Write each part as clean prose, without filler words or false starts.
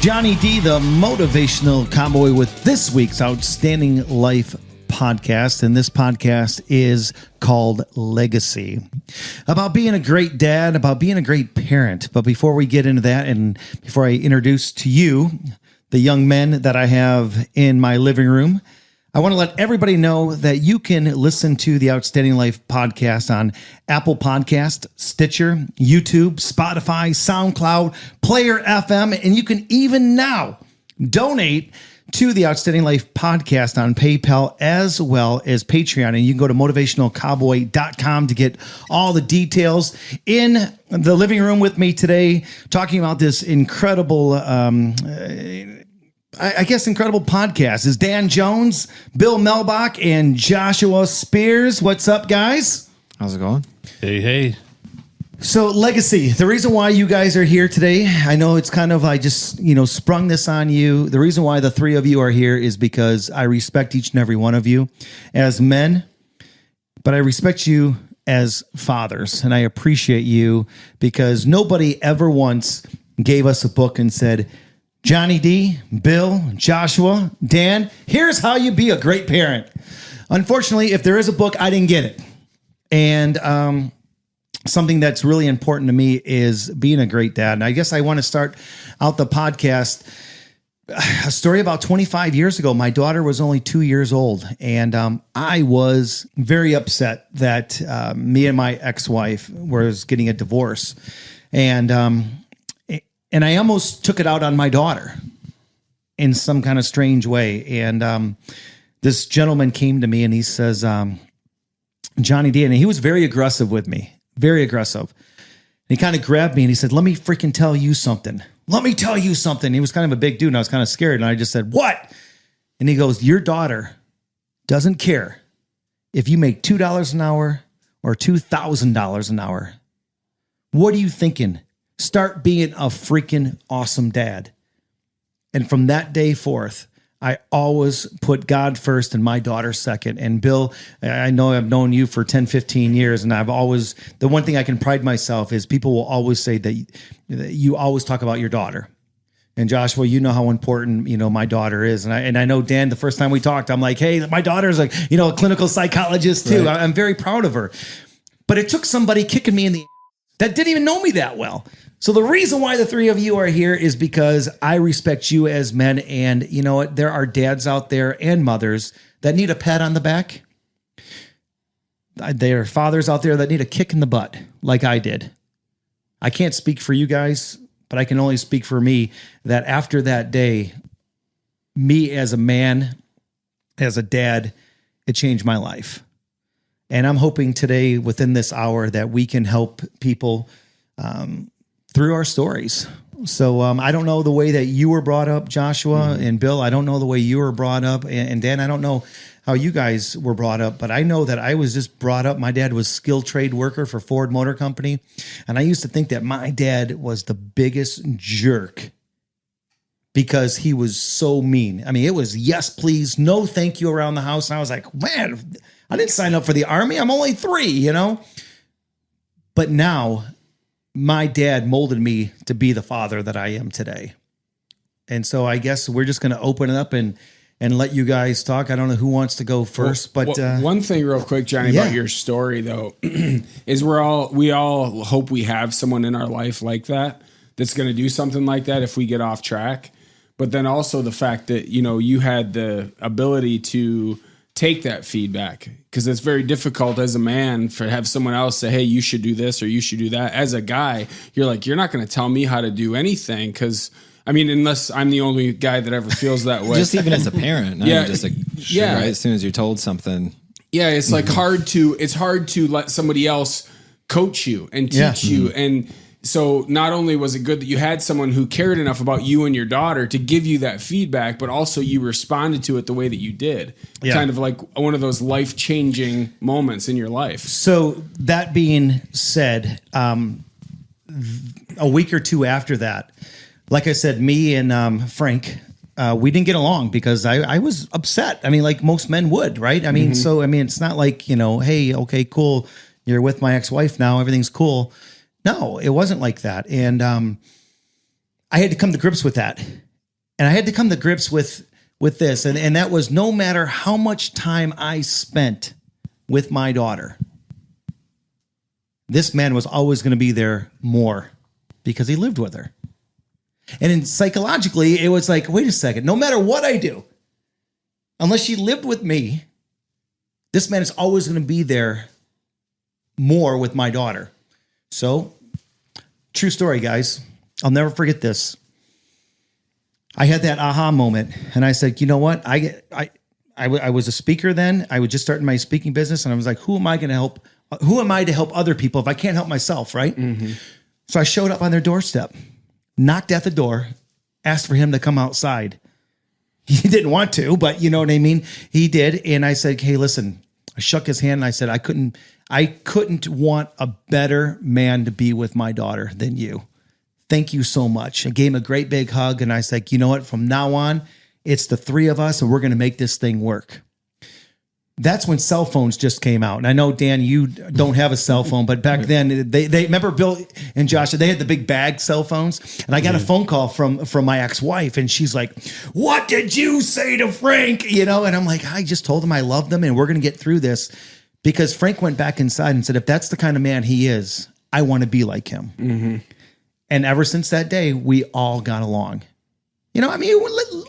Johnny D, the motivational cowboy, with this week's Outstanding Life podcast. And this podcast is called Legacy. About being a great dad, about being a great parent. But before we get into that, and before I introduce to you the young men that I have in my living room, I want to let everybody know that you can listen to the Outstanding Life podcast on Apple Podcast, Stitcher, YouTube, Spotify, SoundCloud, Player FM, and you can even now donate to the Outstanding Life podcast on PayPal as well as Patreon. And you can go to motivationalcowboy.com to get all the details. In the living room with me today, talking about this incredible incredible podcast is Dan Jones, Bill Melbach, and Joshua Spears. What's up, guys? How's it going? Hey. So, Legacy, the reason why you guys are here today, I know it's kind of, I just, sprung this on you. The reason why the three of you are here is because I respect each and every one of you as men, but I respect you as fathers, and I appreciate you because nobody ever once gave us a book and said, Johnny D, Bill, Joshua, Dan, here's how you be a great parent. Unfortunately, if there is a book, I didn't get it. And something that's really important to me is being a great dad. And I guess I want to start out the podcast. A story about 25 years ago, my daughter was only 2 years old. And I was very upset that me and my ex-wife was getting a divorce. And I almost took it out on my daughter in some kind of strange way. And this gentleman came to me and he says, Johnny D, and he was very aggressive with me, very aggressive. And he kind of grabbed me and he said, let me freaking tell you something. Let me tell you something. He was kind of a big dude and I was kind of scared. And I just said, what? And he goes, your daughter doesn't care if you make $2 an hour or $2,000 an hour. What are you thinking? Start being a freaking awesome dad. And from that day forth, I always put God first and my daughter second. And Bill, I know I've known you for 10, 15 years. And the one thing I can pride myself is people will always say that you always talk about your daughter. And Joshua, you know how important, my daughter is. And I know, Dan, the first time we talked, I'm like, hey, my daughter's like, a clinical psychologist too. Right. I'm very proud of her. But it took somebody kicking me in the that didn't even know me that well. So the reason why the three of you are here is because I respect you as men. And you know what? There are dads out there and mothers that need a pat on the back. There are fathers out there that need a kick in the butt like I did. I can't speak for you guys, but I can only speak for me that after that day, me as a man, as a dad, it changed my life. And I'm hoping today within this hour that we can help people through our stories. So I don't know the way that you were brought up, Joshua and Bill. I don't know the way you were brought up. And Dan, I don't know how you guys were brought up, but I know that I was just brought up. My dad was a skilled trade worker for Ford Motor Company. And I used to think that my dad was the biggest jerk because he was so mean. I mean, it was yes, please, no, thank you around the house. And I was like, man, I didn't sign up for the Army. I'm only 3, But now my dad molded me to be the father that I am today. And so I guess we're just going to open it up and let you guys talk. I don't know who wants to go first, but one thing real quick, Johnny, about your story though, is we all hope we have someone in our life like that, that's going to do something like that if we get off track. But then also the fact that, you had the ability to take that feedback, because it's very difficult as a man to have someone else say, hey, you should do this or you should do that. As a guy, you're like, you're not going to tell me how to do anything, because unless I'm the only guy that ever feels that way. Just even as a parent, not even just right? As soon as you're told something, it's like hard to let somebody else coach you and teach you. And so not only was it good that you had someone who cared enough about you and your daughter to give you that feedback, but also you responded to it the way that you did. Yeah. Kind of like one of those life-changing moments in your life. So that being said, a week or two after that, like I said, me and Frank, we didn't get along because I was upset. I mean, like most men would, right? I mean, it's not like, hey, okay, cool. You're with my ex-wife now. Everything's cool. No, it wasn't like that. And I had to come to grips with that. And I had to come to grips with this. And that was no matter how much time I spent with my daughter, this man was always going to be there more because he lived with her. And then psychologically, it was like, wait a second, no matter what I do, unless she lived with me, this man is always going to be there more with my daughter. So, true story, guys. I'll never forget this. I had that aha moment, and I said, you know what? I was a speaker then. I was just starting my speaking business, and I was like, who am I going to help? Who am I to help other people if I can't help myself, right? Mm-hmm. So I showed up on their doorstep, knocked at the door, asked for him to come outside. He didn't want to, but you know what I mean? He did, and I said, hey, listen. I shook his hand, and I said, I couldn't want a better man to be with my daughter than you. Thank you so much. I gave him a great big hug, and I said, you know what? From now on, it's the three of us, and we're going to make this thing work. That's when cell phones just came out. And I know, Dan, you don't have a cell phone, but back then, they remember Bill and Josh, they had the big bag cell phones. And I got a phone call from my ex-wife, and she's like, what did you say to Frank? You know, and I'm like, I just told him I love them, and we're going to get through this. Because Frank went back inside and said, if that's the kind of man he is, I want to be like him. Mm-hmm. And ever since that day, we all got along. You know, I mean,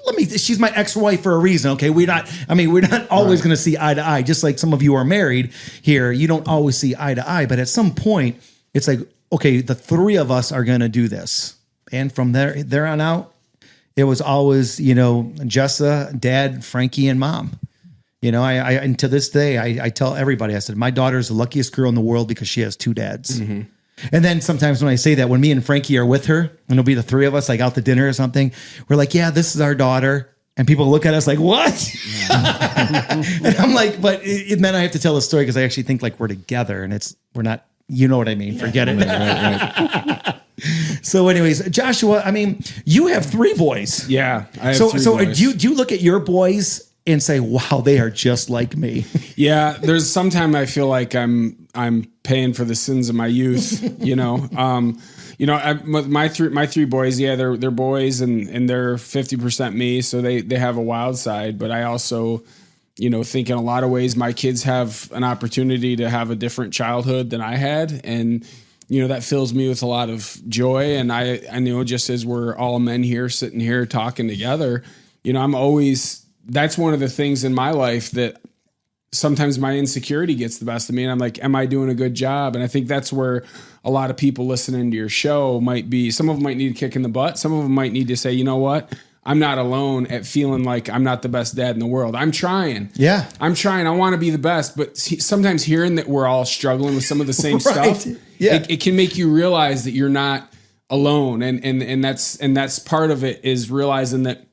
let me, she's my ex-wife for a reason. Okay. We're not always going to see eye to eye. Just like some of you are married here, you don't always see eye to eye, but at some point it's like, okay, the three of us are going to do this. And from there on out, it was always, you know, Jessa, Dad, Frankie, and Mom. You know, and to this day, I tell everybody, I said, my daughter's the luckiest girl in the world because she has two dads. Mm-hmm. And then sometimes when I say that, when me and Frankie are with her, and it'll be the three of us, like out to dinner or something, we're like, yeah, this is our daughter. And people look at us like, what? Yeah. And I'm like, but and then I have to tell the story because I actually think like we're together and we're not, you know what I mean? Forget it. Right. So anyways, Joshua, I mean, you have three boys. Yeah. I have three boys. Do you look at your boys and say, wow, they are just like me? Yeah. There's sometimes I feel like I'm paying for the sins of my youth, you know? My three boys, yeah, they're boys and they're 50% me. So they have a wild side, but I also, you know, think in a lot of ways, my kids have an opportunity to have a different childhood than I had. And, you know, that fills me with a lot of joy. And I know just as we're all men here, sitting here talking together, you know, that's one of the things in my life that sometimes my insecurity gets the best of me. And I'm like, am I doing a good job? And I think that's where a lot of people listening to your show might be. Some of them might need a kick in the butt. Some of them might need to say, you know what? I'm not alone at feeling like I'm not the best dad in the world. I'm trying. Yeah. I'm trying. I want to be the best. But sometimes hearing that we're all struggling with some of the same right. stuff, it can make you realize that you're not alone. And that's part of it, is realizing that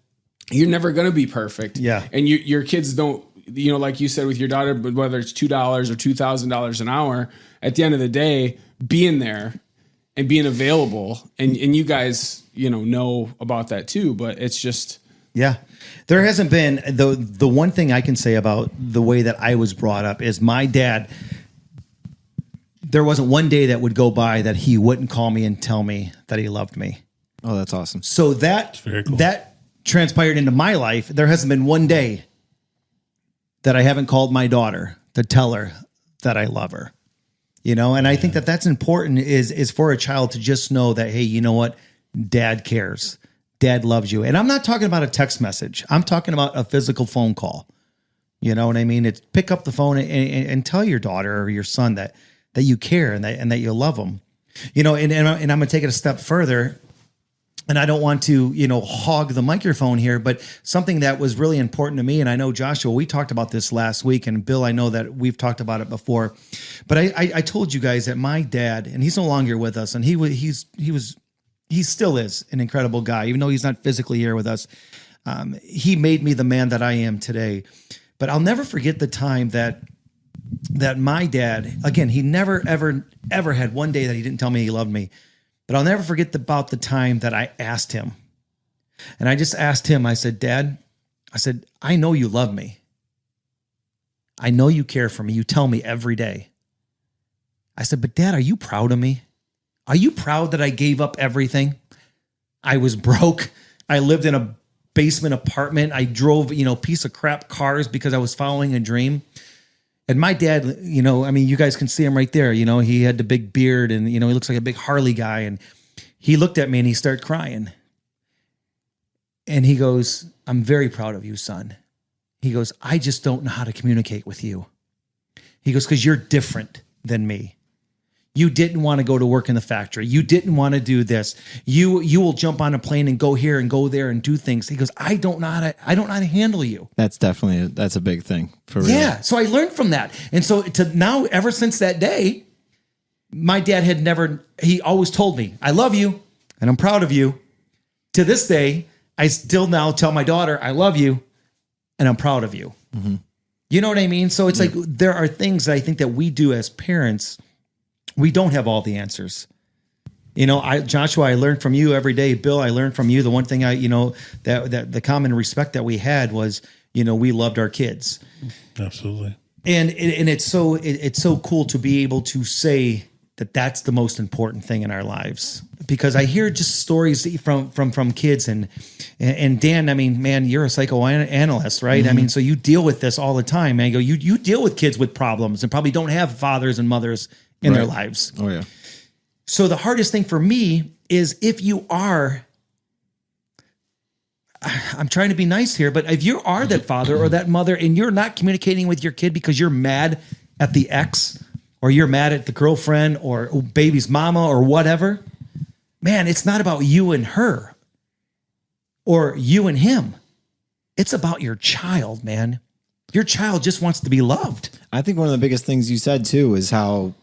you're never going to be perfect. Yeah. And your kids don't, you know, like you said with your daughter, but whether it's $2 or $2,000 an hour, at the end of the day, being there and being available, and you guys, you know about that too, but it's just. Yeah. There hasn't been, the one thing I can say about the way that I was brought up is my dad, there wasn't one day that would go by that he wouldn't call me and tell me that he loved me. Oh, that's awesome. So that transpired into my life. There hasn't been one day that I haven't called my daughter to tell her that I love her, you know? And I think that that's important is for a child to just know that, hey, you know what? Dad cares. Dad loves you. And I'm not talking about a text message. I'm talking about a physical phone call. You know what I mean? It's pick up the phone and tell your daughter or your son that you care and that you love them, you know, and I'm going to take it a step further. And I don't want to, you know, hog the microphone here, but something that was really important to me, and I know, Joshua, we talked about this last week, and Bill, I know that we've talked about it before, but I told you guys that my dad, and he's no longer with us, and he still is an incredible guy, even though he's not physically here with us. He made me the man that I am today. But I'll never forget the time that my dad, again, he never, ever had one day that he didn't tell me he loved me. But I'll never forget about the time that I asked him. And I just asked him, I said, Dad, I know you love me. I know you care for me. You tell me every day. I said, but Dad, are you proud of me? Are you proud that I gave up everything? I was broke. I lived in a basement apartment. I drove, piece of crap cars because I was following a dream. And my dad, you guys can see him right there. He had the big beard and, he looks like a big Harley guy. And he looked at me and he started crying. And he goes, I'm very proud of you, son. He goes, I just don't know how to communicate with you. He goes, because you're different than me. You didn't want to go to work in the factory. You didn't want to do this. You will jump on a plane and go here and go there and do things. He goes, I don't know how to handle you. That's a big thing for real. Yeah. So I learned from that. And so to now, ever since that day, my dad he always told me, I love you and I'm proud of you. To this day, I still now tell my daughter, I love you and I'm proud of you. Mm-hmm. You know what I mean? So it's like, there are things that I think that we do as parents. We don't have all the answers. Joshua, I learned from you every day. Bill, I learned from you. The one thing that the common respect that we had was, we loved our kids. Absolutely. And it's so cool to be able to say that that's the most important thing in our lives, because I hear just stories from kids and Dan, I mean, man, you're a psychoanalyst, right? Mm-hmm. I mean, so you deal with this all the time, man. You deal with kids with problems and probably don't have fathers and mothers in their lives. Oh yeah. So the hardest thing for me is if you are, I'm trying to be nice here, but if you are that father or that mother and you're not communicating with your kid because you're mad at the ex or you're mad at the girlfriend or baby's mama or whatever, man, it's not about you and her or you and him. It's about your child, man. Your child just wants to be loved. I think one of the biggest things you said too is how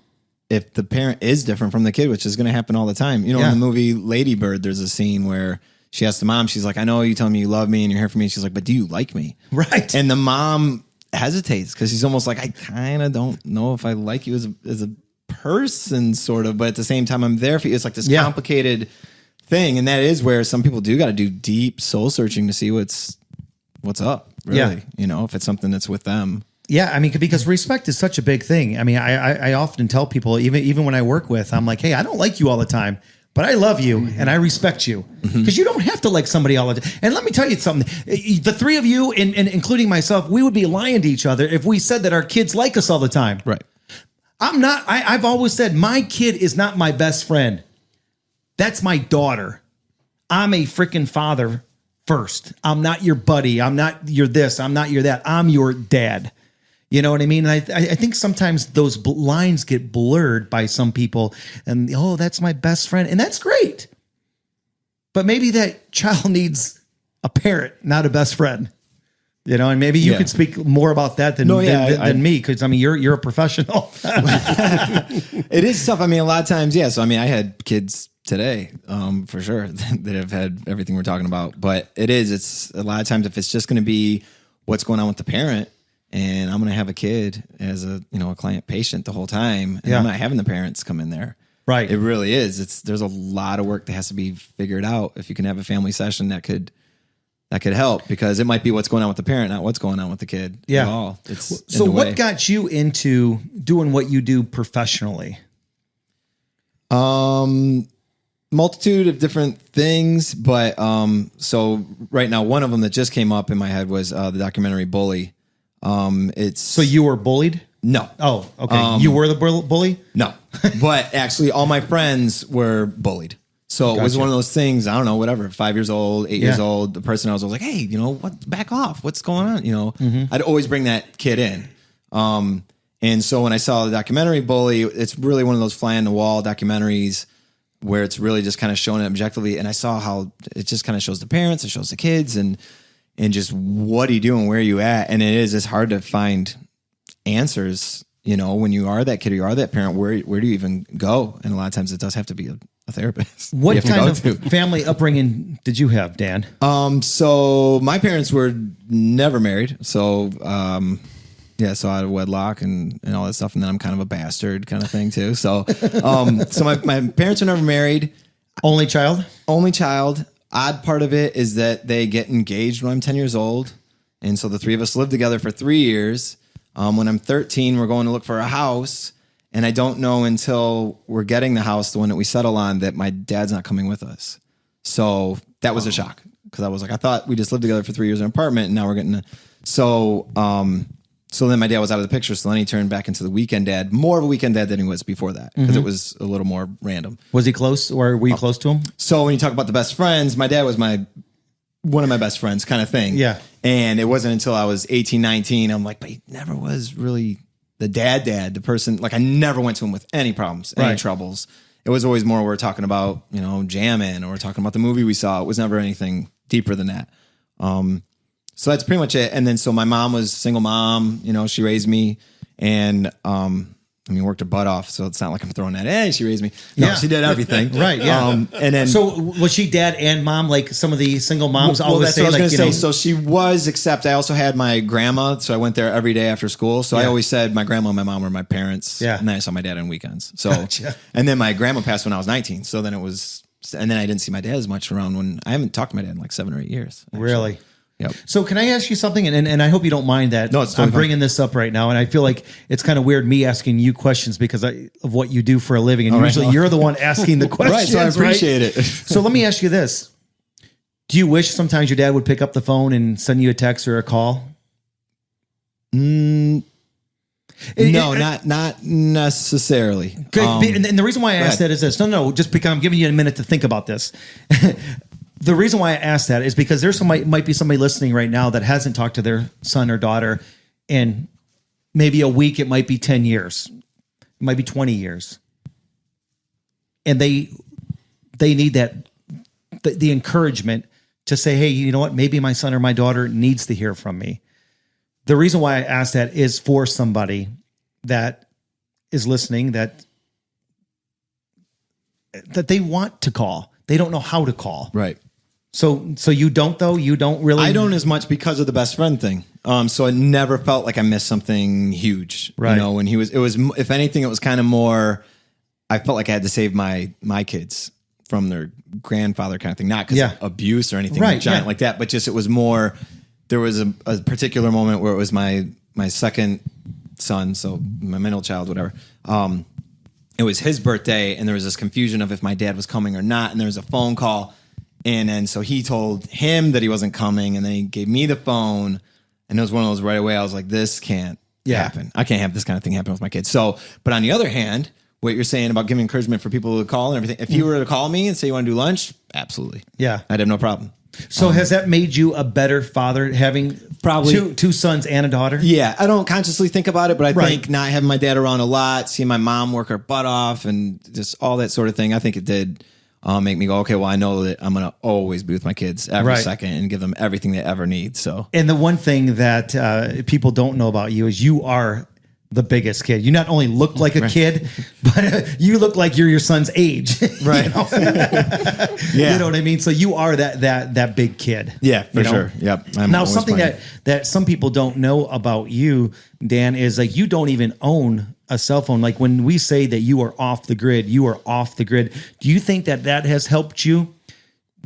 if the parent is different from the kid, which is going to happen all the time. In the movie Lady Bird, there's a scene where she asks the mom, she's like, I know you tell me you love me and you're here for me. She's like, but do you like me? Right. And the mom hesitates because she's almost like, I kind of don't know if I like you as a person, sort of, but at the same time, I'm there for you. It's like this complicated thing. And that is where some people do got to do deep soul searching to see what's up, really, if it's something that's with them. Yeah, I mean, because respect is such a big thing. I mean, I often tell people, even when I work with, I'm like, hey, I don't like you all the time, but I love you and I respect you, because you don't have to like somebody all the time. And let me tell you something, the three of you, and including myself, we would be lying to each other if we said that our kids like us all the time. Right. I've always said my kid is not my best friend. That's my daughter. I'm a freaking father first. I'm not your buddy. I'm not your this. I'm not your that. I'm your dad. You know what I mean? And I think sometimes those lines get blurred by some people and, that's my best friend. And that's great. But maybe that child needs a parent, not a best friend. And maybe you could speak more about that than me, because I mean you're a professional. It is tough. I mean, a lot of times, So I mean, I had kids today, for sure, that have had everything we're talking about. But it's a lot of times if it's just going to be what's going on with the parent, and I'm going to have a kid as a client patient the whole time, and I'm not having the parents come in there. Right. It really is. There's a lot of work that has to be figured out. If you can have a family session that could help, because it might be what's going on with the parent, not what's going on with the kid at all. So what got you into doing what you do professionally? Multitude of different things, but so right now one of them that just came up in my head was the documentary Bully. So you were bullied? No. Oh, okay. You were the bully? No, but actually all my friends were bullied. So it was one of those things, I don't know, whatever, 5 years old, 8 years old, the person I was like, hey, back off. What's going on? I'd always bring that kid in. And so when I saw the documentary Bully, it's really one of those fly on the wall documentaries where it's really just kind of showing it objectively. And I saw how it just kind of shows the parents, it shows the kids, and just what are you doing, where are you at? And it's hard to find answers, when you are that kid or you are that parent, where do you even go? And a lot of times it does have to be a therapist. What kind of family upbringing did you have, Dan? So my parents were never married. So, so out of wedlock and all that stuff. And then I'm kind of a bastard kind of thing too. So, so my parents were never married. Only child? Only child. Odd part of it is that they get engaged when I'm 10 years old. And so the three of us lived together for 3 years. When I'm 13, we're going to look for a house. And I don't know until we're getting the house, the one that we settle on, that my dad's not coming with us. So that was a shock. because I was like, I thought we just lived together for 3 years in an apartment, and now we're getting so then my dad was out of the picture. So then he turned back into the weekend dad, more of a weekend dad than he was before that, because it was a little more random. Was he close, or were you close to him? So when you talk about the best friends, my dad was one of my best friends kind of thing. Yeah. And it wasn't until I was 18, 19, I'm like, but he never was really the dad, the person. Like, I never went to him with any problems, any troubles. It was always more, we're talking about, jamming, or we're talking about the movie we saw. It was never anything deeper than that. So that's pretty much it. And then, so my mom was a single mom, she raised me, and, worked her butt off. So it's not like I'm throwing that, hey, she raised me. No, she did everything. Right. Yeah. And then, so was she dad and mom, like some of the single moms always that's say? What I was like, going to say. So she was, except I also had my grandma. So I went there every day after school. So I always said my grandma and my mom were my parents. Yeah. And then I saw my dad on weekends. So, and then my grandma passed when I was 19. So then and then I didn't see my dad as much around when I haven't talked to my dad in like 7 or 8 years. Actually. Really? Yep. So can I ask you something? And I hope you don't mind that. No, it's totally I'm bringing this up right now, and I feel like it's kind of weird me asking you questions because of what you do for a living, and usually you're the one asking the questions. Right, so I appreciate it. So let me ask you this: do you wish sometimes your dad would pick up the phone and send you a text or a call? No, not necessarily. And the reason why I asked that is this: no, just because I'm giving you a minute to think about this. The reason why I asked that is because there's might be somebody listening right now that hasn't talked to their son or daughter in maybe a week. It might be 10 years. It might be 20 years. And they need the encouragement to say, hey, you know what? Maybe my son or my daughter needs to hear from me. The reason why I asked that is for somebody that is listening that they want to call. They don't know how to call. Right. So you don't, though? You don't really? I don't as much because of the best friend thing. So it never felt like I missed something huge. Right. When it was, if anything, it was kind of more, I felt like I had to save my kids from their grandfather kind of thing. Not because of abuse or anything giant like that, but just, it was more, there was a particular moment where it was my second son. So my middle child, whatever. It was his birthday, and there was this confusion of if my dad was coming or not. And there was a phone call. And then so he told him that he wasn't coming, and then he gave me the phone. And it was one of those right away. I was like, this can't happen. I can't have this kind of thing happen with my kids. So, but on the other hand, what you're saying about giving encouragement for people to call and everything, if you were to call me and say you want to do lunch, absolutely. Yeah. I'd have no problem. So has that made you a better father, having probably two sons and a daughter? Yeah, I don't consciously think about it, but I think not having my dad around a lot, seeing my mom work her butt off, and just all that sort of thing, I think it did make me go, okay, well, I know that I'm going to always be with my kids every second and give them everything they ever need. So, and the one thing that people don't know about you is you are the biggest kid. You not only look like a kid, but you look like you're your son's age. Right. You know? You know what I mean? So you are that big kid. Yeah, for sure. Yep. Now, something that some people don't know about you, Dan, is like you don't even own a cell phone. Like when we say that you are off the grid, you are off the grid. Do you think that has helped you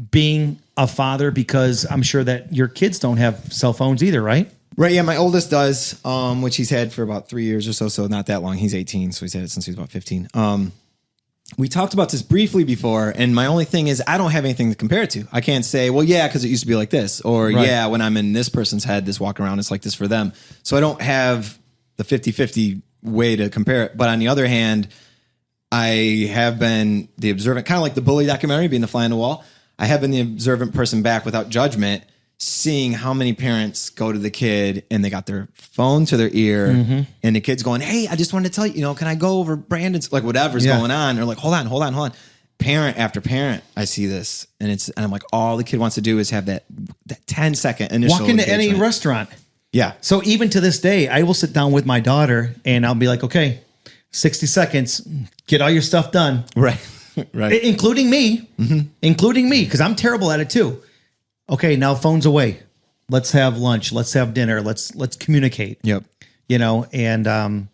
being a father? Because I'm sure that your kids don't have cell phones either, right? Right, yeah, my oldest does, which he's had for about 3 years or so not that long. He's 18, so he's had it since he was about 15. We talked about this briefly before, and my only thing is I don't have anything to compare it to. I can't say, well, yeah, because it used to be like this, or yeah, when I'm in this person's head, this walk around, it's like this for them. So I don't have the 50-50 way to compare it. But on the other hand, I have been the observant, kind of like the bully documentary, being the fly on the wall. I have been the observant person back without judgment, seeing how many parents go to the kid and they got their phone to their ear and the kid's going, hey, I just wanted to tell you, can I go over Brandon's, like whatever's going on? Or like, hold on. Parent after parent, I see this. And I'm like, all the kid wants to do is have that 10-second initial walk into engagement. any restaurant. Yeah. So even to this day, I will sit down with my daughter and I'll be like, okay, 60 seconds, get all your stuff done. Right. Right. Including me, because I'm terrible at it too. Okay, now phone's away. Let's have lunch. Let's have dinner. Let's communicate. Yep. And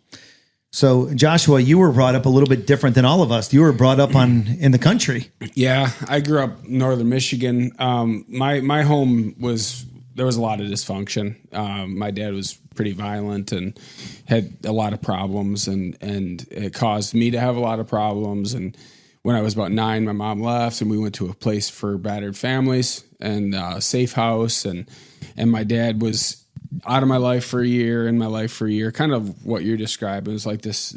so Joshua, you were brought up a little bit different than all of us. You were brought up in the country. Yeah, I grew up northern Michigan. My home there was a lot of dysfunction. My dad was pretty violent and had a lot of problems, and it caused me to have a lot of problems. And when I was about 9, my mom left and we went to a place for battered families and a safe house. And my dad was out of my life for a year, in my life for a year, kind of what you're describing. It was like this,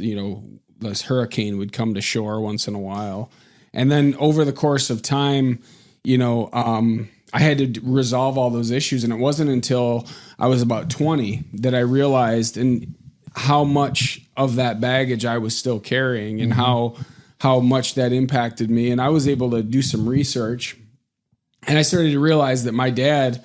this hurricane would come to shore once in a while. And then over the course of time, I had to resolve all those issues. And it wasn't until I was about 20 that I realized how much of that baggage I was still carrying and how much that impacted me. And I was able to do some research, and I started to realize that my dad,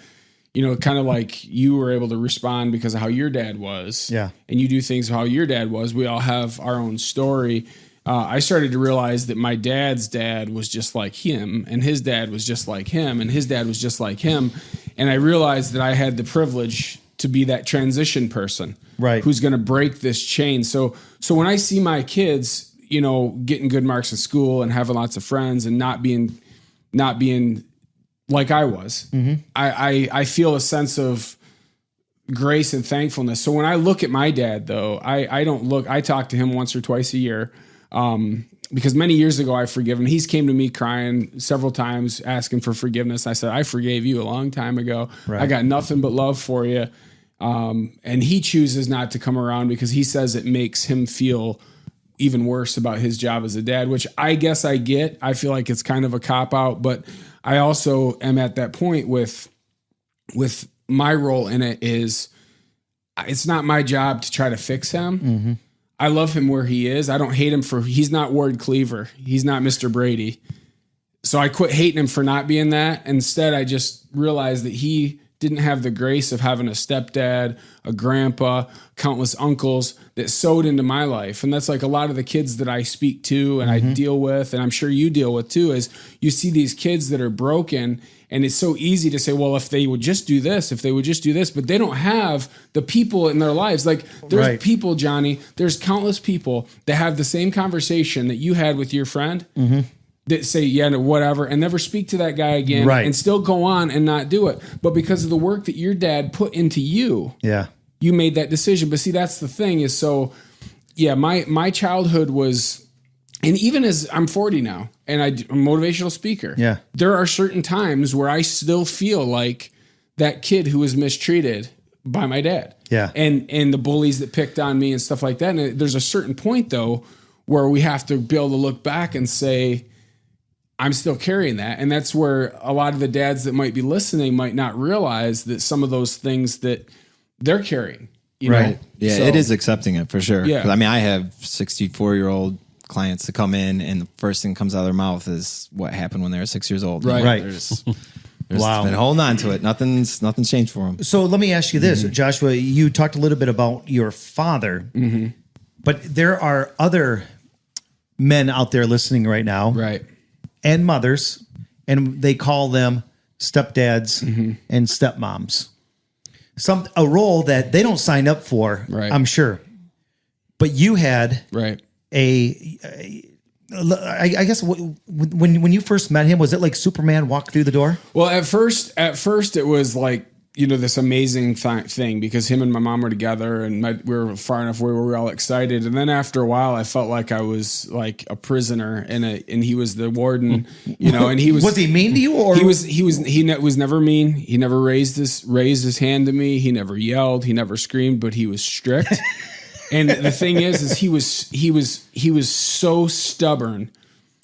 kind of like you were able to respond because of how your dad was. Yeah. And you do things how your dad was. We all have our own story. I started to realize that my dad's dad was just like him, and his dad was just like him, and his dad was just like him. And I realized that I had the privilege to be that transition person, right, who's going to break this chain. So when I see my kids, getting good marks in school and having lots of friends and not being like I was, I feel a sense of grace and thankfulness. So when I look at my dad, though, I talk to him once or twice a year. Because many years ago I forgive him. He's came to me crying several times, asking for forgiveness. I said, I forgave you a long time ago. Right. I got nothing but love for you. And he chooses not to come around because he says it makes him feel even worse about his job as a dad, which I guess I get. I feel like it's kind of a cop out, but I also am at that point with my role in it is it's not my job to try to fix him. Mm-hmm. I love him where he is. I don't hate him he's not Ward Cleaver. He's not Mr. Brady. So I quit hating him for not being that. Instead, I just realized that he didn't have the grace of having a stepdad, a grandpa, countless uncles that sewed into my life. And that's like a lot of the kids that I speak to and I deal with, and I'm sure you deal with too, is you see these kids that are broken. And it's so easy to say, well, if they would just do this, but they don't have the people in their lives. Like there's people, Johnny, there's countless people that have the same conversation that you had with your friend that say, yeah, no, whatever, and never speak to that guy again and still go on and not do it. But because of the work that your dad put into you, you made that decision. But see, that's the thing is, so yeah, my childhood was, and even as I'm 40 now and I'm a motivational speaker, there are certain times where I still feel like that kid who was mistreated by my dad and the bullies that picked on me and stuff like that. And there's a certain point though, where we have to be able to look back and say, I'm still carrying that. And that's where a lot of the dads that might be listening might not realize that some of those things that they're carrying, you know? Yeah. So, it is accepting it for sure. Yeah. I mean, I have 64-year-old clients to come in and the first thing that comes out of their mouth is what happened when they were 6 years old. Right. There's been holding on to it. Nothing's changed for them. So let me ask you this, Joshua, you talked a little bit about your father, but there are other men out there listening right now. Right. And mothers, and they call them stepdads and stepmoms. A role that they don't sign up for, I'm sure. But you had I guess when you first met him, was it like Superman walked through the door? Well, at first it was like, this amazing thing because him and my mom were together and we were far enough where we were all excited. And then after a while, I felt like I was like a prisoner and he was the warden, and he was. Was he mean to you or? He was never mean. He never raised his hand to me. He never yelled. He never screamed, but he was strict. And the thing is he was so stubborn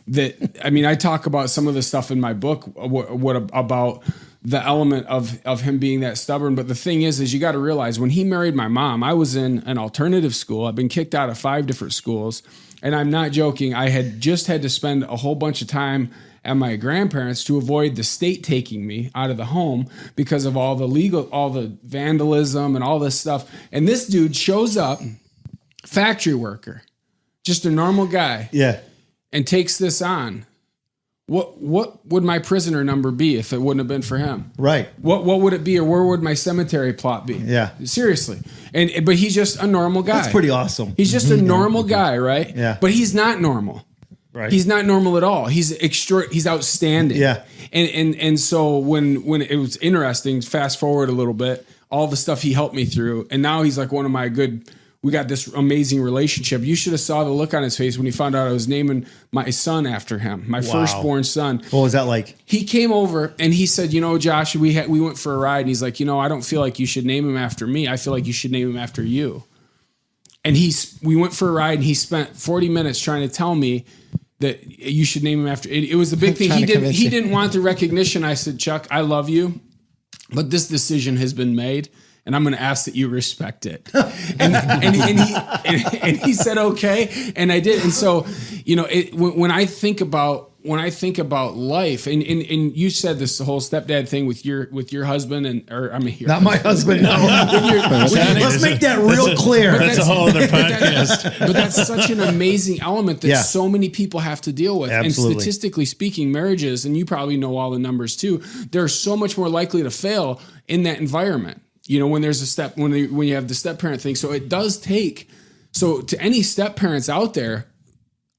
that, I mean, I talk about some of the stuff in my book, what about the element of him being that stubborn. But the thing is you got to realize when he married my mom, I was in an alternative school. I've been kicked out of 5 different schools. And I'm not joking. I had just had to spend a whole bunch of time at my grandparents to avoid the state taking me out of the home because of all the vandalism and all this stuff. And this dude shows up, factory worker, just a normal guy. Yeah. And takes this on. What would my prisoner number be if it wouldn't have been for him? Right. What would it be, or where would my cemetery plot be? Yeah. Seriously. But he's just a normal guy. That's pretty awesome. He's just a normal guy, right? Yeah. But he's not normal. Right. He's not normal at all. He's outstanding. Yeah. And so when it was interesting, fast forward a little bit, all the stuff he helped me through, and now he's like one of my good we got this amazing relationship. You should have saw the look on his face when he found out I was naming my son after him, my firstborn son. What was that like? He came over and he said, Josh, we went for a ride, and he's like, I don't feel like you should name him after me. I feel like you should name him after you. And we went for a ride, and he spent 40 minutes trying to tell me that you should name him after. It was the big thing. He didn't want the recognition. I said, Chuck, I love you, but this decision has been made, and I'm going to ask that you respect it. And he said, okay. And I did. And so, when I think about life, and you said this whole stepdad thing with your husband not my husband. No. Let's make that real clear. That's a whole other podcast. But that's such an amazing element that so many people have to deal with. Absolutely. And statistically speaking, marriages, and you probably know all the numbers too, they're so much more likely to fail in that environment. When there's when you have the step parent thing. So it does take. So to any step parents out there,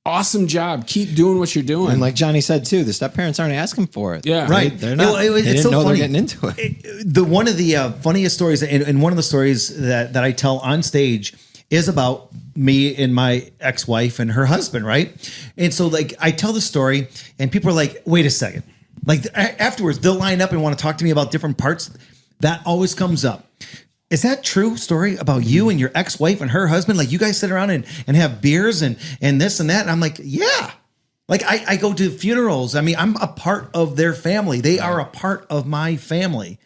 awesome job. Keep doing what you're doing. And like Johnny said too, the step parents aren't asking for it. Yeah, right. They're not. They didn't know they're getting into it. One of the funniest stories, and one of the stories that I tell on stage, is about me and my ex-wife and her husband, right? And so like I tell the story, and people are like, "Wait a second!" Like afterwards, they'll line up and want to talk to me about different parts. That always comes up. Is that true story about you and your ex-wife and her husband? Like you guys sit around and have beers and this and that. And I'm like, yeah. Like I go to funerals. I mean, I'm a part of their family. They are a part of my family.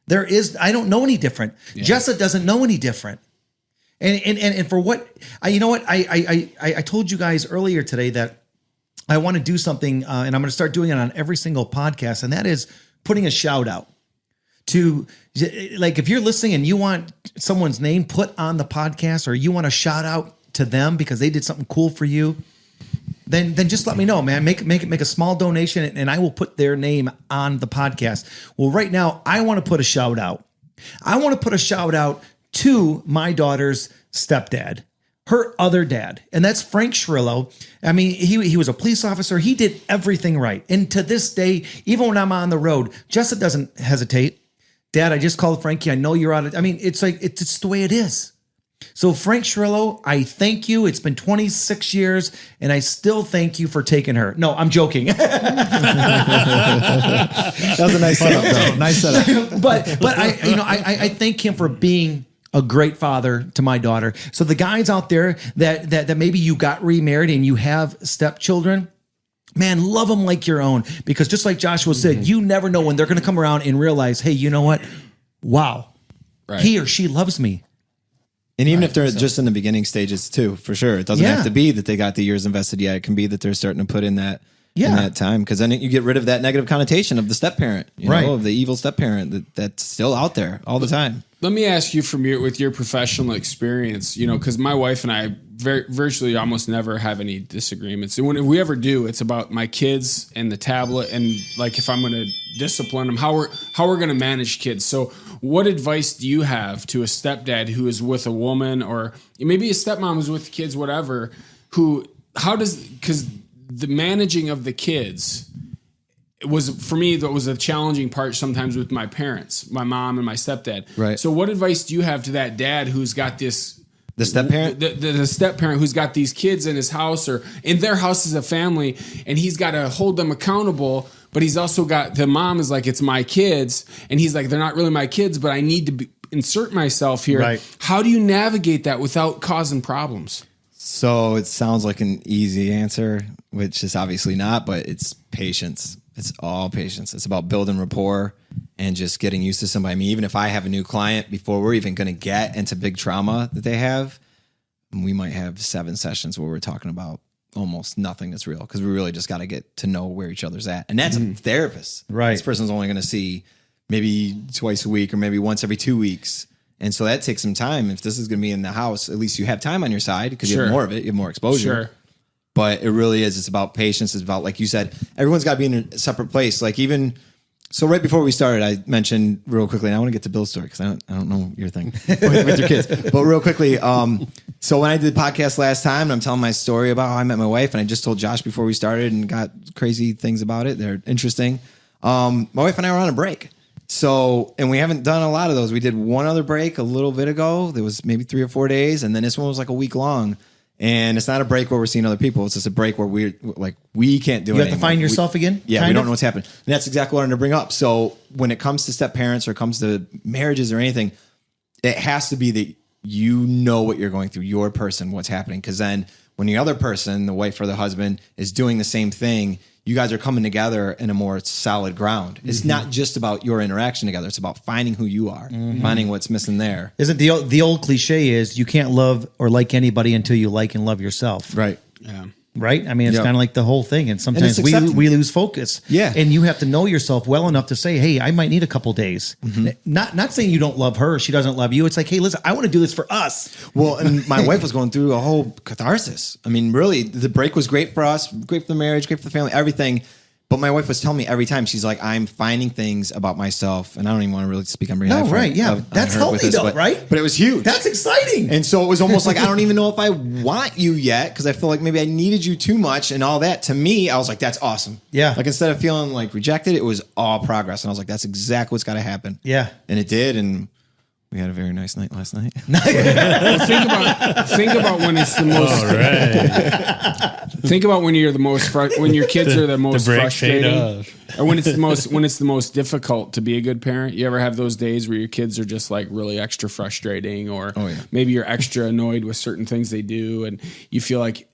I don't know any different. Yeah. Jessa doesn't know any different. And for what, I told you guys earlier today that I want to do something and I'm going to start doing it on every single podcast. And that is putting a shout out to, like, if you're listening and you want someone's name put on the podcast, or you want a shout out to them because they did something cool for you, then just let me know, man. Make a small donation and I will put their name on the podcast. Well, right now I want to put a shout out. I want to put a shout out to my daughter's stepdad, her other dad, and that's Frank Shrillo. I mean, he was a police officer. He did everything right. And to this day, even when I'm on the road, Jessa doesn't hesitate. Dad, I just called Frankie. I know you're out of, I mean, it's like, it's the way it is. So Frank Shrillo, I thank you. It's been 26 years and I still thank you for taking her. No, I'm joking. That was a nice setup, though. Nice setup. But I thank him for being a great father to my daughter. So the guys out there that maybe you got remarried and you have stepchildren, man, love them like your own, because just like Joshua said, you never know when they're going to come around and realize, hey, you know what? Wow, he or she loves me. And even if they're just in the beginning stages too, for sure. It doesn't have to be that they got the years invested yet. It can be that they're starting to put in that in that time, because then you get rid of that negative connotation of the step parent, know, of the evil step parent that's still out there all the time. Let me ask you with your professional experience, because my wife and I virtually almost never have any disagreements. And when we ever do, it's about my kids and the tablet, and like if I'm going to discipline them, how we're going to manage kids. So what advice do you have to a stepdad who is with a woman, or maybe a stepmom who's with kids, whatever, because the managing of the kids for me, that was a challenging part sometimes with my parents, my mom and my stepdad. Right. So what advice do you have to that dad who's got this, the step parent, the step parent who's got these kids in his house or in their house as a family, and he's got to hold them accountable, but he's also got, the mom is like, it's my kids, and he's like, they're not really my kids, but I need to insert myself here. Right. How do you navigate that without causing problems? So it sounds like an easy answer, which is obviously not, but it's patience. It's all patience. It's about building rapport and just getting used to somebody. I mean, even if I have a new client, before we're even going to get into big trauma that they have, we might have 7 sessions where we're talking about almost nothing that's real, because we really just got to get to know where each other's at. And that's a therapist. Right. This person's only going to see maybe twice a week or maybe once every 2 weeks. And so that takes some time. If this is going to be in the house, at least you have time on your side, because you have more of it, you have more exposure. Sure. But it really is. It's about patience. It's about, like you said, everyone's got to be in a separate place. Like even, so right before we started, I mentioned real quickly, and I want to get to Bill's story because I don't know your thing with your kids. But real quickly, so when I did the podcast last time, and I'm telling my story about how I met my wife, and I just told Josh before we started and got crazy things about it. They're interesting. My wife and I were on a break. So, and we haven't done a lot of those. We did one other break a little bit ago. There was maybe 3 or 4 days. And then this one was like a week long. And it's not a break where we're seeing other people. It's just a break where we can't do it. You have to find yourself again? Yeah, we don't know what's happening. And that's exactly what I wanted to bring up. So when it comes to step parents or it comes to marriages or anything, it has to be that you know what you're going through, your person, what's happening. Because then when the other person, the wife or the husband, is doing the same thing, you guys are coming together in a more solid ground. It's not just about your interaction together. It's about finding who you are, finding what's missing there. Isn't the old cliche is you can't love or like anybody until you like and love yourself. Right. Yeah. Right? I mean, it's kind of like the whole thing. And sometimes it's we lose focus. Yeah. And you have to know yourself well enough to say, hey, I might need a couple days. Not saying you don't love her. She doesn't love you. It's like, hey, listen, I want to do this for us. Well, and my wife was going through a whole catharsis. I mean, really, the break was great for us, great for the marriage, great for the family, everything. But my wife was telling me every time, she's like, I'm finding things about myself. And I don't even want to really speak on behalf No, right. Yeah. That's healthy though, right? But it was huge. That's exciting. And so it was almost like, I don't even know if I want you yet, because I feel like maybe I needed you too much and all that. To me, I was like, that's awesome. Yeah. Like instead of feeling like rejected, it was all progress. And I was like, that's exactly what's got to happen. Yeah. And it did. And we had a very nice night last night. Well, think about when it's the most. All right. Think about when you're the most when your kids are the most break paid frustrating, off. or when it's the most difficult to be a good parent. You ever have those days where your kids are just like really extra frustrating, or maybe you're extra annoyed with certain things they do, and you feel like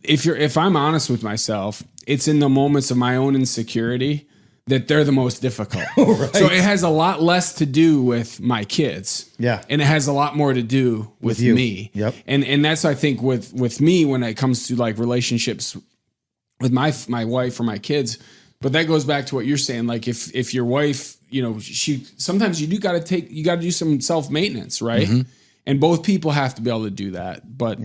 if I'm honest with myself, it's in the moments of my own insecurity that they're the most difficult. Right. So it has a lot less to do with my kids. Yeah. And it has a lot more to do with me. Yep. And that's, I think, with me when it comes to like relationships with my wife or my kids. But that goes back to what you're saying. Like if your wife, sometimes you got to do some self-maintenance, right? And both people have to be able to do that. But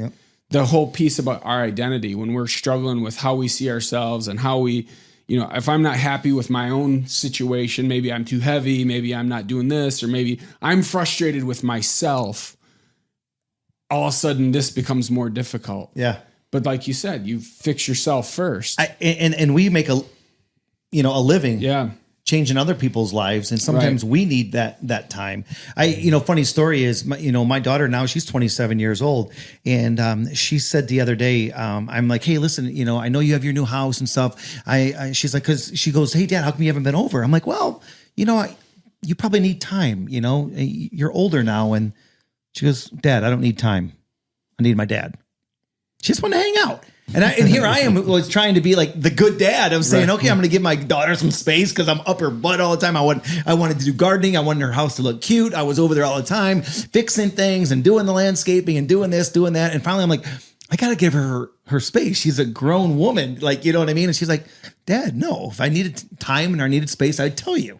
the whole piece about our identity, when we're struggling with how we see ourselves and how we, if I'm not happy with my own situation, maybe I'm too heavy, maybe I'm not doing this, or maybe I'm frustrated with myself, all of a sudden this becomes more difficult. Yeah. But like you said, you fix yourself first. And we make a living. Yeah. Changing other people's lives, and sometimes we need that time. Funny story is, my daughter now, she's 27 years old, and she said the other day, I'm like, hey, listen, I know you have your new house and stuff. She's like, because she goes, hey, Dad, how come you haven't been over? I'm like, well, you probably need time. You're older now, and she goes, Dad, I don't need time. I need my dad. She just wanted to hang out. And here I am was trying to be like the good dad. I'm saying, okay, I'm going to give my daughter some space because I'm up her butt all the time. I wanted to do gardening. I wanted her house to look cute. I was over there all the time fixing things and doing the landscaping and doing this, doing that. And finally I'm like, I got to give her space. She's a grown woman. Like, you know what I mean? And she's like, Dad, no, if I needed time and I needed space, I'd tell you.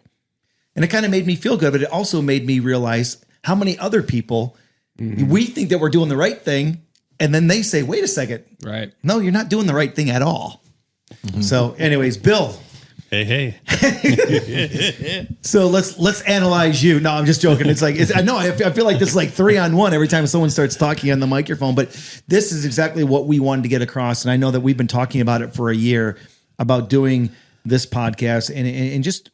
And it kind of made me feel good, but it also made me realize how many other people, we think that we're doing the right thing. And then they say, wait a second. Right. No, you're not doing the right thing at all. So anyways, Bill. Hey. So let's analyze you. No, I'm just joking. It's like, I feel like this is like 3-on-1 every time someone starts talking on the microphone, but this is exactly what we wanted to get across. And I know that we've been talking about it for a year about doing this podcast and just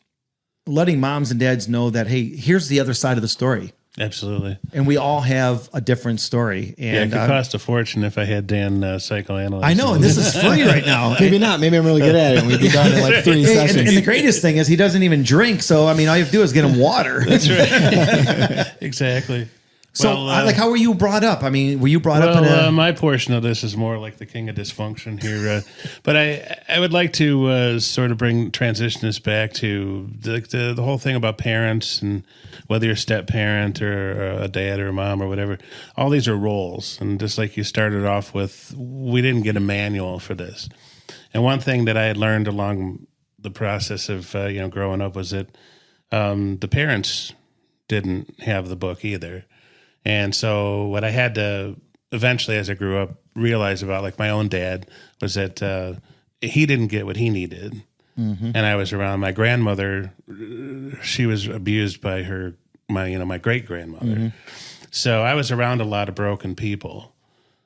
letting moms and dads know that, hey, here's the other side of the story. Absolutely. And we all have a different story. And it could cost a fortune if I had Dan psychoanalyze. I know, and this is free right now. Maybe not. Maybe I'm really good at it. And we'd be done in like 3 sessions. And the greatest thing is he doesn't even drink. So, I mean, all you have to do is get him water. That's right. Exactly. So, how were you brought up? I mean, were you brought up in a... my portion of this is more like the king of dysfunction here. But I would like to sort of transition this back to the whole thing about parents and whether you're a step parent or a dad or a mom or whatever. All these are roles. And just like you started off with, we didn't get a manual for this. And one thing that I had learned along the process of growing up was that the parents didn't have the book either. And so what I had to eventually, as I grew up, realize about like my own dad was that he didn't get what he needed. Mm-hmm. And I was around my grandmother. She was abused by my great grandmother. Mm-hmm. So I was around a lot of broken people.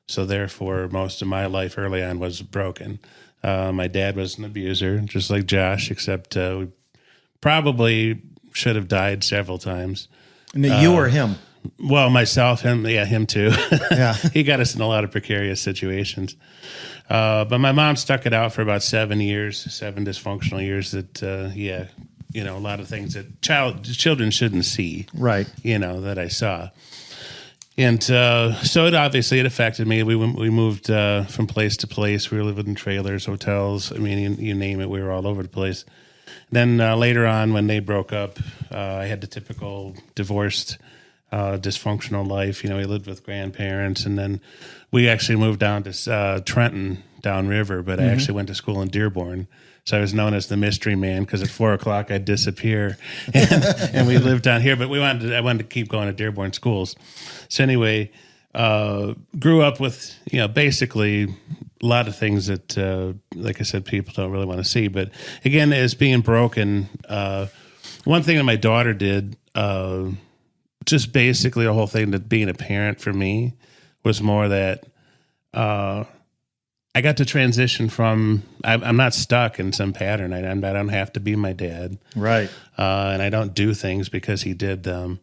So therefore, most of my life early on was broken. My dad was an abuser, just like Josh, except probably should have died several times. You or him? Well, myself, him too. Yeah. He got us in a lot of precarious situations. But my mom stuck it out for about 7 dysfunctional years that, a lot of things that children shouldn't see. Right. That I saw. And so it affected me. We moved from place to place. We were living in trailers, hotels. I mean, you name it, we were all over the place. Then later on, when they broke up, I had the typical divorced, dysfunctional life. We lived with grandparents, and then we actually moved down to Trenton, downriver. But I actually went to school in Dearborn, so I was known as the mystery man because at 4:00 I'd disappear, and we lived down here. But I wanted to keep going to Dearborn schools. So anyway, grew up with basically a lot of things that, like I said, people don't really want to see. But again, as being broken, one thing that my daughter did, just basically the whole thing that being a parent for me was more that I got to transition from I'm not stuck in some pattern. I don't have to be my dad, right? And I don't do things because he did them.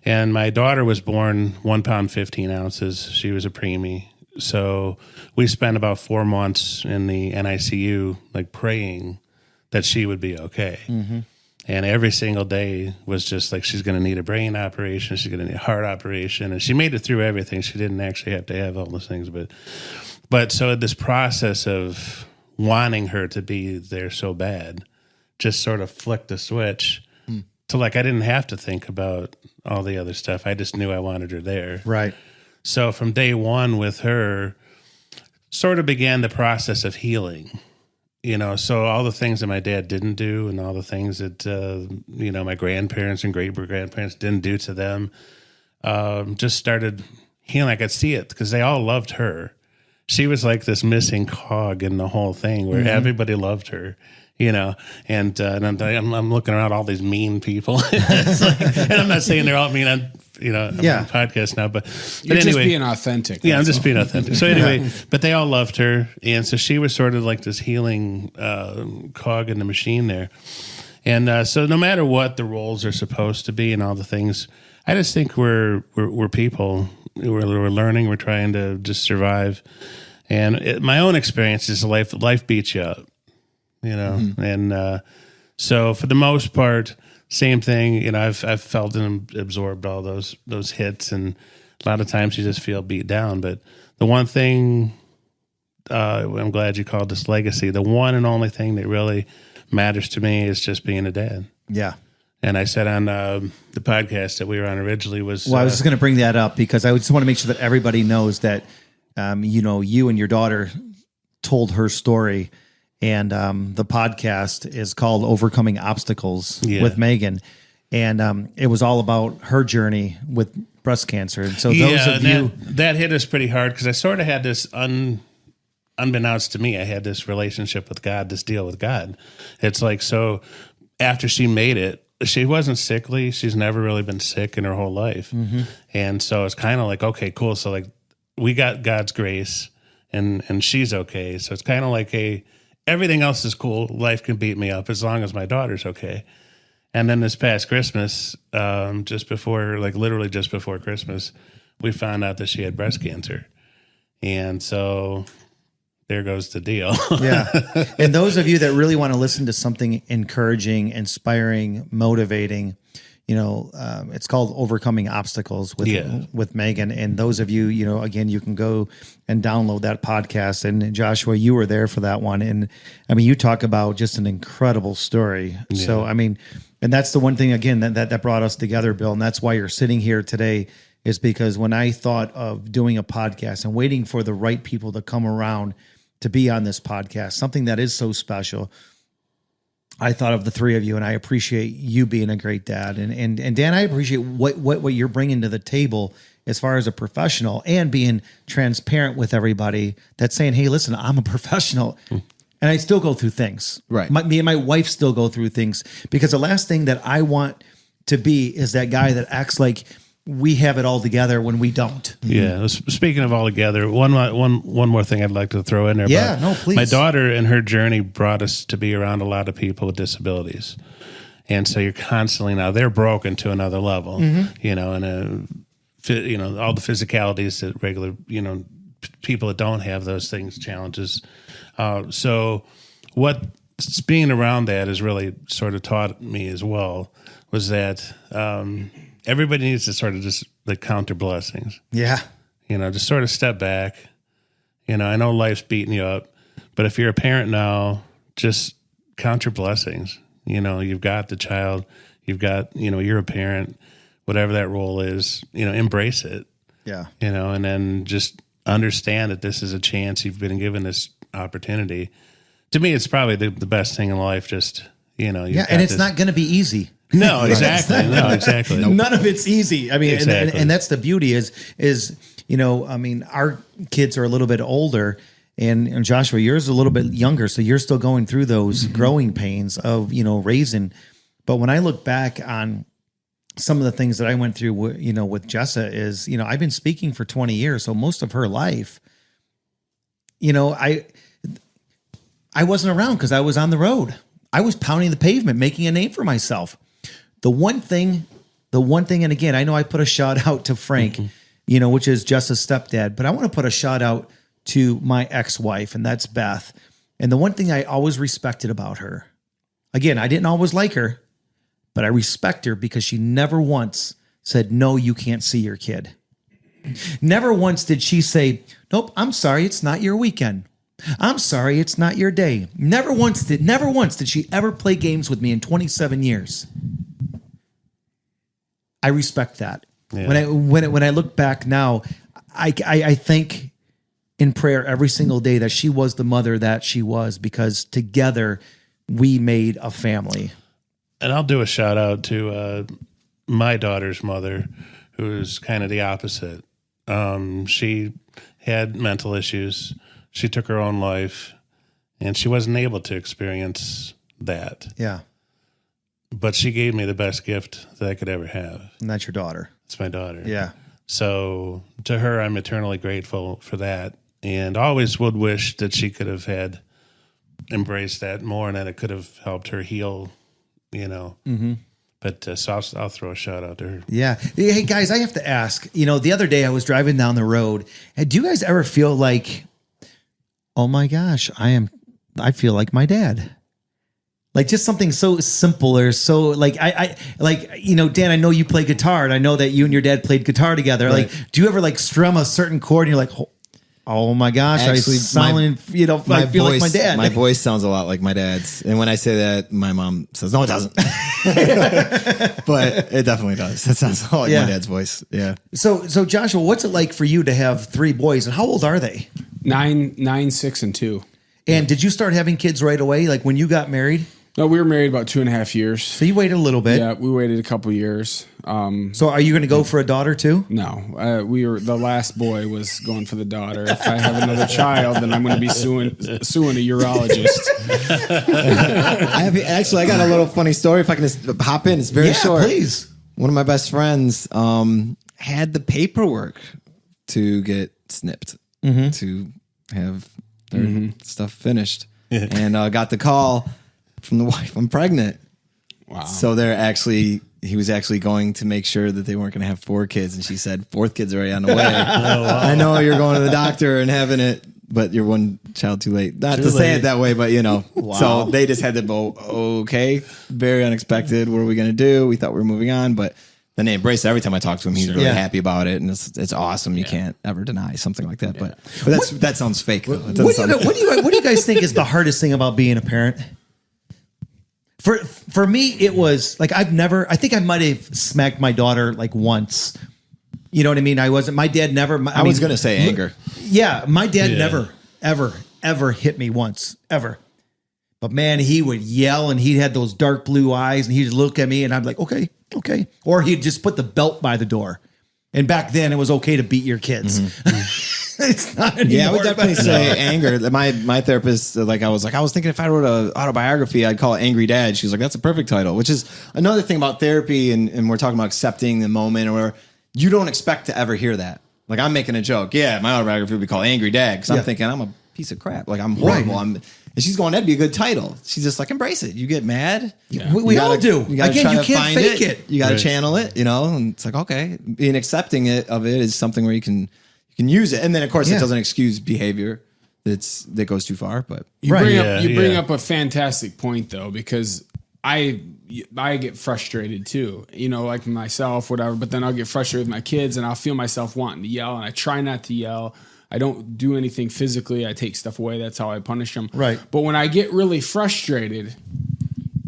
And my daughter was born 1 pound 15 ounces. She was a preemie. So we spent about 4 months in the NICU, like praying that she would be okay. Mm-hmm. And every single day was just like, she's going to need a brain operation. She's going to need a heart operation. And she made it through everything. She didn't actually have to have all those things. But so this process of wanting her to be there so bad just sort of flicked a switch to like, I didn't have to think about all the other stuff. I just knew I wanted her there. Right. So from day one with her, sort of began the process of healing. So all the things that my dad didn't do and all the things that, my grandparents and great-grandparents didn't do to them, just started healing. I could see it because they all loved her. She was like this missing cog in the whole thing where everybody loved her. And I'm looking around all these mean people. And I'm not saying they're all mean on, I'm on a podcast now, but you're anyway, just being authentic. Yeah, I'm just being authentic. So anyway, but they all loved her. And so she was sort of like this healing cog in the machine there. And so no matter what the roles are supposed to be and all the things, I just think we're people. We're learning. We're trying to just survive. And my own experience is life beats you up. And so for the most part, same thing. I've felt and absorbed all those hits, and a lot of times you just feel beat down. But the one thing, I'm glad you called this legacy. The one and only thing that really matters to me is just being a dad. Yeah. And I said on the podcast that we were on originally was. Well, I was just going to bring that up because I just want to make sure that everybody knows that, you and your daughter told her story. And the podcast is called Overcoming Obstacles with Megan. And it was all about her journey with breast cancer. And so those of you... That hit us pretty hard because I sort of had this, unbeknownst to me, I had this relationship with God, this deal with God. It's like, so after she made it, she wasn't sickly. She's never really been sick in her whole life. Mm-hmm. And so it's kind of like, okay, cool. So like we got God's grace and she's okay. So it's kind of like everything else is cool. Life can beat me up as long as my daughter's okay. And then this past Christmas, literally just before Christmas, we found out that she had breast cancer. And so there goes the deal. Yeah. And those of you that really want to listen to something encouraging, inspiring, motivating, it's called Overcoming Obstacles with Megan. And those of you, again, you can go and download that podcast. And Joshua, you were there for that one. And I mean, you talk about just an incredible story. Yeah. So, I mean, and that's the one thing, again, that brought us together, Bill. And that's why you're sitting here today, is because when I thought of doing a podcast and waiting for the right people to come around to be on this podcast, something that is so special, I thought of the three of you, and I appreciate you being a great dad. And Dan, I appreciate what you're bringing to the table as far as a professional and being transparent with everybody that's saying, hey, listen, I'm a professional. And I still go through things. Right. Me and my wife still go through things, because the last thing that I want to be is that guy that acts like we have it all together when we don't. Yeah. Speaking of all together, one more thing I'd like to throw in there. Yeah, no, please. My daughter and her journey brought us to be around a lot of people with disabilities. And so you're constantly, now they're broken to another level, you know, and, you know, all the physicalities that regular, you know, people that don't have those things, challenges. So what being around that has really sort of taught me as well was that everybody needs to sort of just like count their blessings. Yeah. You know, just sort of step back. You know, I know life's beating you up, but if you're a parent now, just count your blessings. You know, you've got the child, you've got, you know, you're a parent, whatever that role is, you know, embrace it. Yeah. You know, and then just understand that this is a chance. You've been given this opportunity. To me, it's probably the best thing in life. Just, you know, yeah. And it's not going to be easy. No, exactly. No, exactly. None of it's easy. I mean, Exactly. and that's the beauty is, you know, I mean, our kids are a little bit older. And Joshua, yours a little bit younger, so you're still going through those growing pains of, you know, raising. But when I look back on some of the things that I went through, you know, with Jessa is, you know, I've been speaking for 20 years, so most of her life, you know, I wasn't around because I was on the road. I was pounding the pavement, making a name for myself. The one thing, and again, I know I put a shout out to Frank, you know, which is Jessa's stepdad, but I want to put a shout out to my ex-wife, and that's Beth. And the one thing I always respected about her, again, I didn't always like her, but I respect her because she never once said, no, you can't see your kid. Never once did she say, nope, I'm sorry, it's not your weekend. I'm sorry, it's not your day. Never once did she ever play games with me in 27 years. I respect that. Yeah. When I look back now, I think in prayer every single day that she was the mother that she was, because together we made a family. And I'll do a shout out to my daughter's mother, who's kind of the opposite. She had mental issues. She took her own life, and she wasn't able to experience that. Yeah. But she gave me the best gift that I could ever have. And that's your daughter. It's my daughter. Yeah. So to her, I'm eternally grateful for that, and always would wish that she could have had embraced that more, and that it could have helped her heal, you know. Mm-hmm. But so I'll throw a shout out to her. Yeah. Hey, guys, I have to ask, you know, the other day I was driving down the road. Do you guys ever feel like, oh my gosh, I feel like my dad? Like just something so simple or so like I like, you know, Dan, I know you play guitar, and I know that you and your dad played guitar together. Right. Like, do you ever like strum a certain chord and you're like, oh my gosh, Actually, I feel like my dad. My voice sounds a lot like my dad's. And when I say that, my mom says, no, it doesn't. But it definitely does. That sounds a lot like my dad's voice. Yeah. So Joshua, what's it like for you to have 3 boys, and how old are they? 9, 6, and 2. And did you start having kids right away? Like when you got married? No, we were married about 2.5 years. So you waited a little bit. Yeah, we waited a couple years. So are you going to go for a daughter too? No, the last boy was going for the daughter. If I have another child, then I'm going to be suing a urologist. I got a little funny story. If I can just hop in, it's very short. Please. One of my best friends had the paperwork to get snipped to have their stuff finished, and got the call from the wife, I'm pregnant. Wow. So he was actually going to make sure that they weren't going to have 4 kids. And she said, 4th kid's already on the way. Oh, wow. I know you're going to the doctor and having it, but you're one child too late. Not to say it that way, but you know. Wow. So they just had to go, okay, very unexpected. What are we going to do? We thought we were moving on, but then they embraced it. Every time I talk to him, he's really happy about it. And it's awesome. You can't ever deny something like that. But that sounds fake. Though. What do you guys think is the hardest thing about being a parent? For me, it was like I think I might have smacked my daughter like once. You know what I mean? My dad never. I was going to say anger. Yeah, my dad never, ever hit me once, ever. But man, he would yell, and he had those dark blue eyes, and he'd look at me, and I'd be like, okay. Or he'd just put the belt by the door. And back then, it was okay to beat your kids. It's not anymore. Yeah, I would definitely say anger. My therapist, I was thinking if I wrote an autobiography, I'd call it Angry Dad. She's like, that's a perfect title, which is another thing about therapy. And we're talking about accepting the moment, or you don't expect to ever hear that. Like I'm making a joke. Yeah, my autobiography would be called Angry Dad, because I'm thinking I'm a piece of crap. Like I'm horrible. And she's going, that'd be a good title. She's just like, embrace it. You get mad. Yeah. We all do. You gotta Again, try you to can't find fake it. You got to channel it, and it's like, okay, being accepting of it is something where you can use it. And then of course it doesn't excuse behavior that goes too far, but you bring up a fantastic point though, because I get frustrated too, like myself, whatever, but then I'll get frustrated with my kids and I'll feel myself wanting to yell, and I try not to yell. I don't do anything physically. I take stuff away. That's how I punish them. Right. But when I get really frustrated,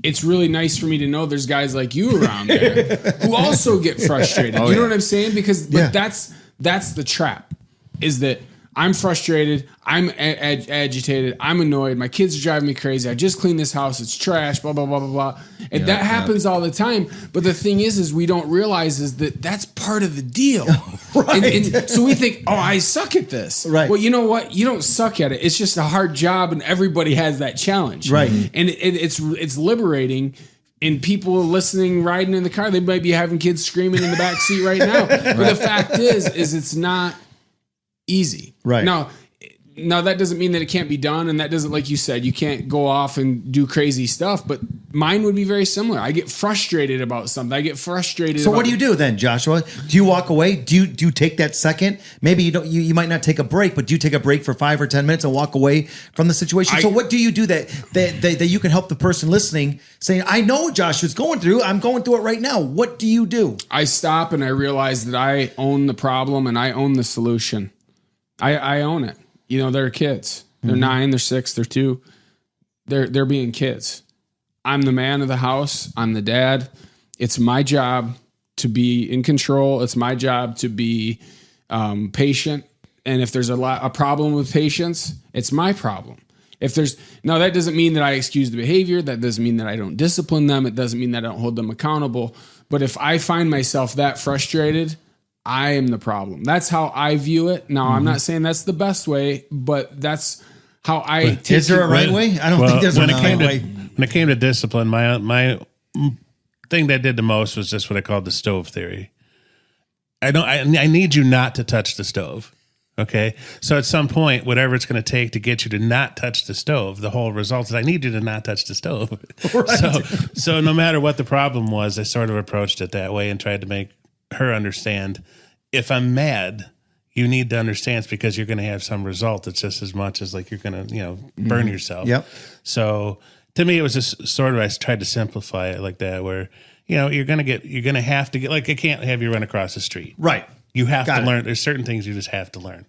it's really nice for me to know there's guys like you around there who also get frustrated. You know what I'm saying? Because that's the trap, is that I'm frustrated. I'm agitated. I'm annoyed. My kids are driving me crazy. I just cleaned this house. It's trash, blah, blah, blah, blah, blah. And that happens all the time. But the thing is we don't realize is that that's part of the deal. Right. And so we think, I suck at this. Right. Well, you know what? You don't suck at it. It's just a hard job, and everybody has that challenge. Right. And it's liberating. And people listening, riding in the car, they might be having kids screaming in the back seat right now. But the fact is it's not easy. Right. Now that doesn't mean that it can't be done, and that doesn't, like you said, you can't go off and do crazy stuff, but mine would be very similar. I get frustrated about something. I get frustrated. So what do you do then, Joshua? Do you walk away? Do you take that second? Maybe you don't. You might not take a break, but do you take a break for 5 or 10 minutes and walk away from the situation? So what do you do that you can help the person listening, saying, I know Joshua's going through. I'm going through it right now. What do you do? I stop and I realize that I own the problem and I own the solution. I own it. They're kids. They're 9, they're 6, they're 2. They're being kids. I'm the man of the house. I'm the dad. It's my job to be in control. It's my job to be patient. And if there's a problem with patience, it's my problem. Now that doesn't mean that I excuse the behavior. That doesn't mean that I don't discipline them. It doesn't mean that I don't hold them accountable. But if I find myself that frustrated, I am the problem. That's how I view it. Now, I'm not saying that's the best way, but that's how I take it. Is there a right way? I don't think there's a right way. When it came to discipline, my thing that did the most was just what I called the stove theory. I need you not to touch the stove. Okay. So at some point, whatever it's going to take to get you to not touch the stove, the whole result is I need you to not touch the stove. Right. So no matter what the problem was, I sort of approached it that way and tried to make her understand, if I'm mad, you need to understand it's because you're going to have some result. It's just as much as like you're going to, burn yourself. Yep. So to me, it was just sort of, I tried to simplify it like that, where, you're going to have to get, like, I can't have you run across the street. Right. You have to learn. There's certain things you just have to learn.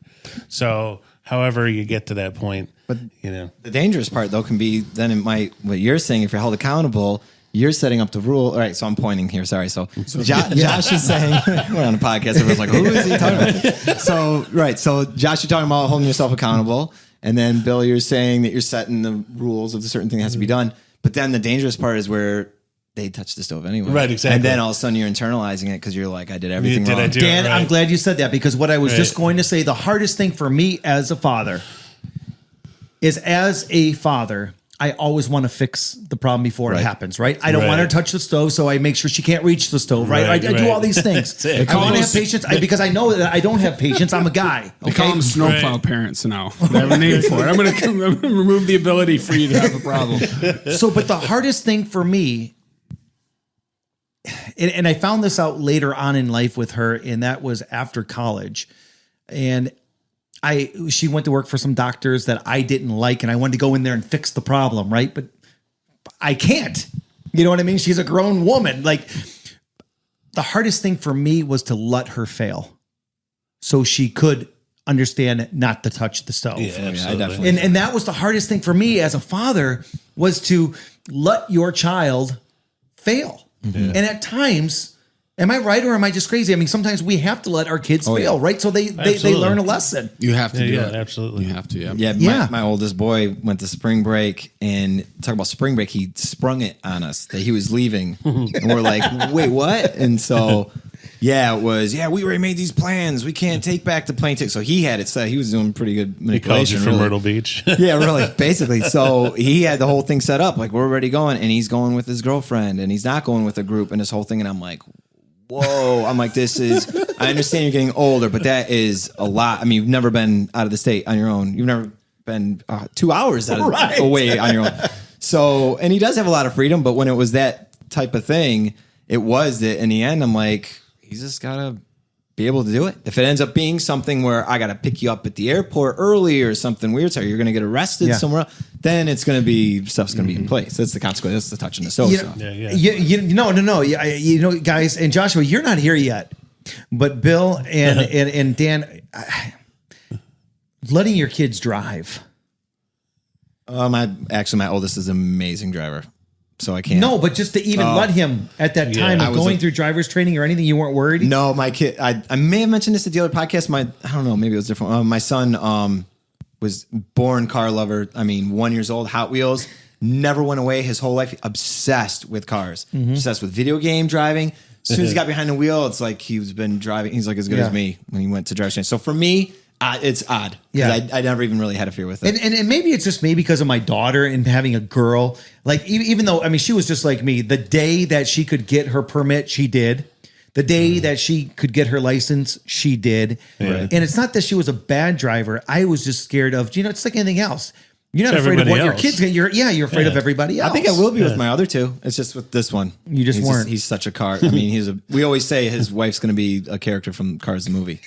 So however you get to that point, but the dangerous part though can be then what you're saying, if you're held accountable, you're setting up the rule. All right, so I'm pointing here. Sorry. So Josh is saying, we're on a podcast. Everyone's like, who is he talking about? So Josh, you're talking about holding yourself accountable. And then Bill, you're saying that you're setting the rules of the certain thing that has to be done. But then the dangerous part is where they touch the stove anyway. Right, exactly. And then all of a sudden you're internalizing it because you're like, I did everything wrong. Dan, I'm glad you said that, because what I was just going to say, the hardest thing for me as a father is, as a father, I always want to fix the problem before it happens, right? I don't want her to touch the stove, so I make sure she can't reach the stove, right? I do all these things. I want to have patience because I know that I don't have patience. I'm a guy. They call them snowplow parents now. They have a name for it. I'm going to remove the ability for you to have a problem. But the hardest thing for me, and I found this out later on in life with her, and that was after college. And she went to work for some doctors that I didn't like, and I wanted to go in there and fix the problem, right? But I can't. You know what I mean? She's a grown woman. Like, the hardest thing for me was to let her fail so she could understand not to touch the stove. Yeah, absolutely. And that was the hardest thing for me as a father, was to let your child fail. Mm-hmm. And at times, am I right or am I just crazy? I mean, sometimes we have to let our kids fail, right? So they learn a lesson. You have to do it. Absolutely. You have to, Yeah, my oldest boy went to spring break, and talk about spring break, he sprung it on us that he was leaving. And we're like, wait, what? And so, it was, we already made these plans. We can't take back the plane ticket. So he had it set. He was doing pretty good manipulation. He called you from Myrtle Beach. Yeah, really, basically. So he had the whole thing set up. Like, we're already going, and he's going with his girlfriend, and he's not going with a group and this whole thing. And I'm like, whoa. I'm like, I understand you're getting older, but that is a lot. I mean, you've never been out of the state on your own. You've never spend 2 hours away on your own. So, and he does have a lot of freedom, but when it was that type of thing, it was that in the end, I'm like, he's just got to be able to do it. If it ends up being something where I got to pick you up at the airport early or something weird, so you're going to get arrested somewhere, then it's going to be, stuff's going to be in place. That's the consequence. That's the touch and the so. No. Guys, and Joshua, you're not here yet, but Bill and Dan, letting your kids drive. My oldest is an amazing driver. So I can't. No, but just to even let him at that time of going through driver's training or anything, you weren't worried? No, my kid, I may have mentioned this at the other podcast. I don't know, maybe it was different. My son was born car lover. 1 year old, Hot Wheels, never went away his whole life. Obsessed with cars, obsessed with video game driving. As soon as he got behind the wheel, it's like he's been driving. He's like as good as me when he went to driver's training. So for me, it's odd. Yeah, I never even really had a fear with it. And maybe it's just me because of my daughter and having a girl. Like even though she was just like me. The day that she could get her permit, she did. The day that she could get her license, she did. Right. And it's not that she was a bad driver. I was just scared of. It's like anything else. You're not afraid of what your kids. You're afraid of everybody else. I think I will be with my other two. It's just with this one. You just weren't. He's such a car. We always say his wife's going to be a character from Cars the movie.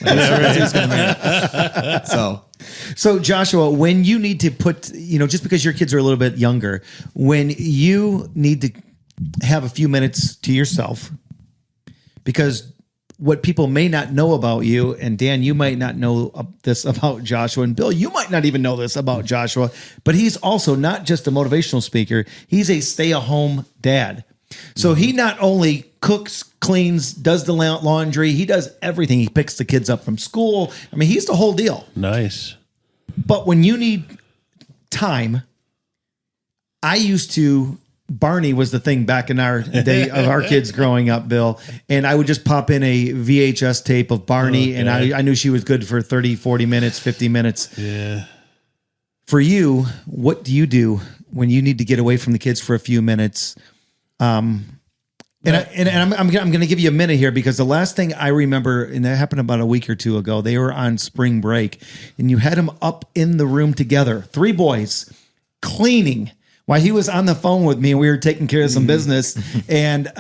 So Joshua, when you need to put, just because your kids are a little bit younger, when you need to have a few minutes to yourself, because what people may not know about you, and Dan, you might not know this about Joshua, and Bill, you might not even know this about Joshua, but he's also not just a motivational speaker. He's a stay-at-home dad. So he not only cooks, cleans, does the laundry, he does everything. He picks the kids up from school. He's the whole deal. Nice. But when you need time, Barney was the thing back in our day of our kids growing up, Bill. And I would just pop in a VHS tape of Barney, and I knew she was good for 30, 40 minutes, 50 minutes. Yeah. For you, what do you do when you need to get away from the kids for a few minutes? I'm going to give you a minute here, because the last thing I remember, and that happened about a week or two ago, they were on spring break, and you had them up in the room together, 3 boys, cleaning, while he was on the phone with me and we were taking care of some business. And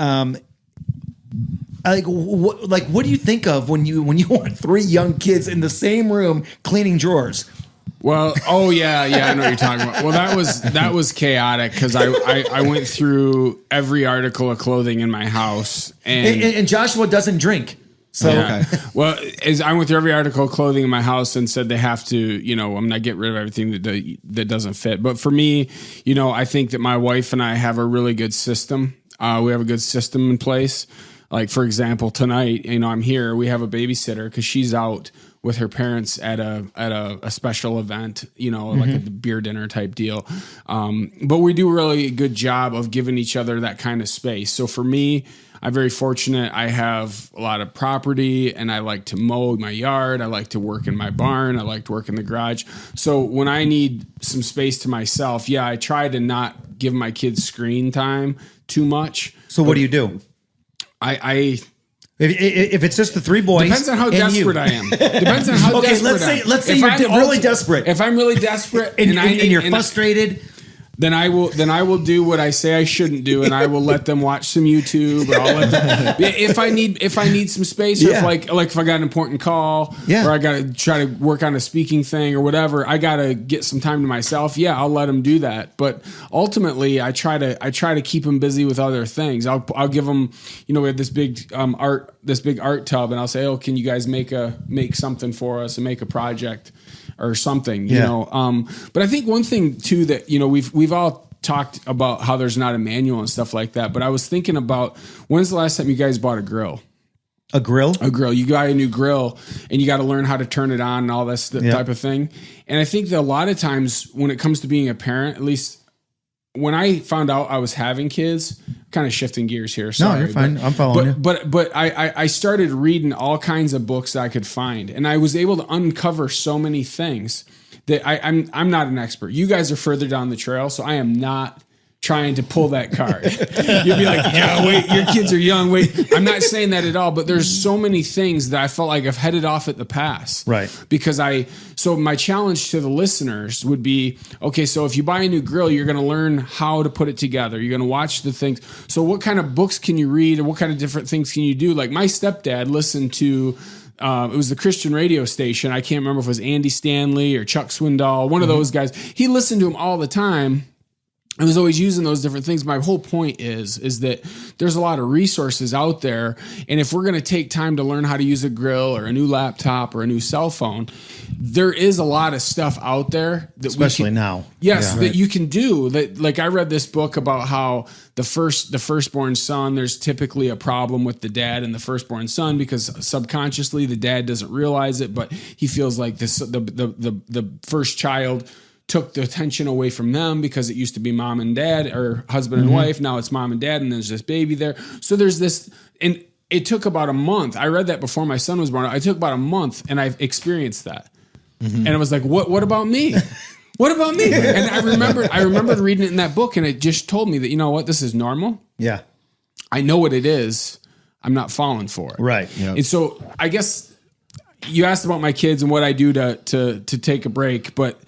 what do you think of when you want 3 young kids in the same room cleaning drawers? Well, I know what you're talking about. Well, that was chaotic, because I went through every article of clothing in my house, and Joshua doesn't drink. So, okay. Well, I went through every article of clothing in my house and said they have to, I'm not getting rid of everything that doesn't fit. But for me, I think that my wife and I have a really good system. We have a good system in place. Like, for example, tonight, I'm here. We have a babysitter because she's out with her parents at a special event, like a beer dinner type deal. But we do a really good job of giving each other that kind of space. So for me, I'm very fortunate. I have a lot of property, and I like to mow my yard. I like to work in my barn. I like to work in the garage. So when I need some space to myself, I try to not give my kids screen time too much. So what do you do? If it's just the 3 boys, depends on how desperate I am. Depends on how desperate. Let's say you're really desperate. If I'm really desperate and you're frustrated. Then I will do what I say I shouldn't do, and I will let them watch some YouTube, or I'll let them, if I need some space, or if if I got an important call, or I got to try to work on a speaking thing or whatever, I got to get some time to myself. I'll let them do that. But ultimately, I try to keep them busy with other things. I'll give them, we have this big art tub, and I'll say, oh, can you guys make something for us and make a project or something, but I think one thing too that, we've all talked about how there's not a manual and stuff like that. But I was thinking about, when's the last time you guys bought a grill? A grill? A grill. You got a new grill, and you got to learn how to turn it on and all this type of thing. And I think that a lot of times when it comes to being a parent, at least when I found out I was having kids, kind of shifting gears here. Sorry, no, you're fine. I'm following you. But I started reading all kinds of books that I could find, and I was able to uncover so many things that I'm not an expert. You guys are further down the trail, so I am not trying to pull that card. You'd be like, yeah, wait, your kids are young. Wait, I'm not saying that at all, but there's so many things that I felt like I've headed off at the pass. Right. Because so my challenge to the listeners would be, okay, so if you buy a new grill, you're going to learn how to put it together. You're going to watch the things. So what kind of books can you read and what kind of different things can you do? Like my stepdad listened to, it was the Christian radio station. I can't remember if it was Andy Stanley or Chuck Swindoll, one of those guys. He listened to him all the time. I was always using those different things. My whole point is that there's a lot of resources out there. And if we're going to take time to learn how to use a grill or a new laptop or a new cell phone, there is a lot of stuff out there that especially now. Yes, that you can do. That, like I read this book about how the firstborn son, there's typically a problem with the dad and the firstborn son because subconsciously the dad doesn't realize it, but he feels like the first child took the attention away from them because it used to be mom and dad or husband and wife. Now it's mom and dad, and there's this baby there. So there's this, and it took about a month. I read that before my son was born. I took about a month, and I've experienced that. And I was like, what about me? What about me? And I remembered reading it in that book, and it just told me that, you know what, this is normal. Yeah. I know what it is. I'm not falling for it. Right. Yep. And so I guess you asked about my kids and what I do to take a break, but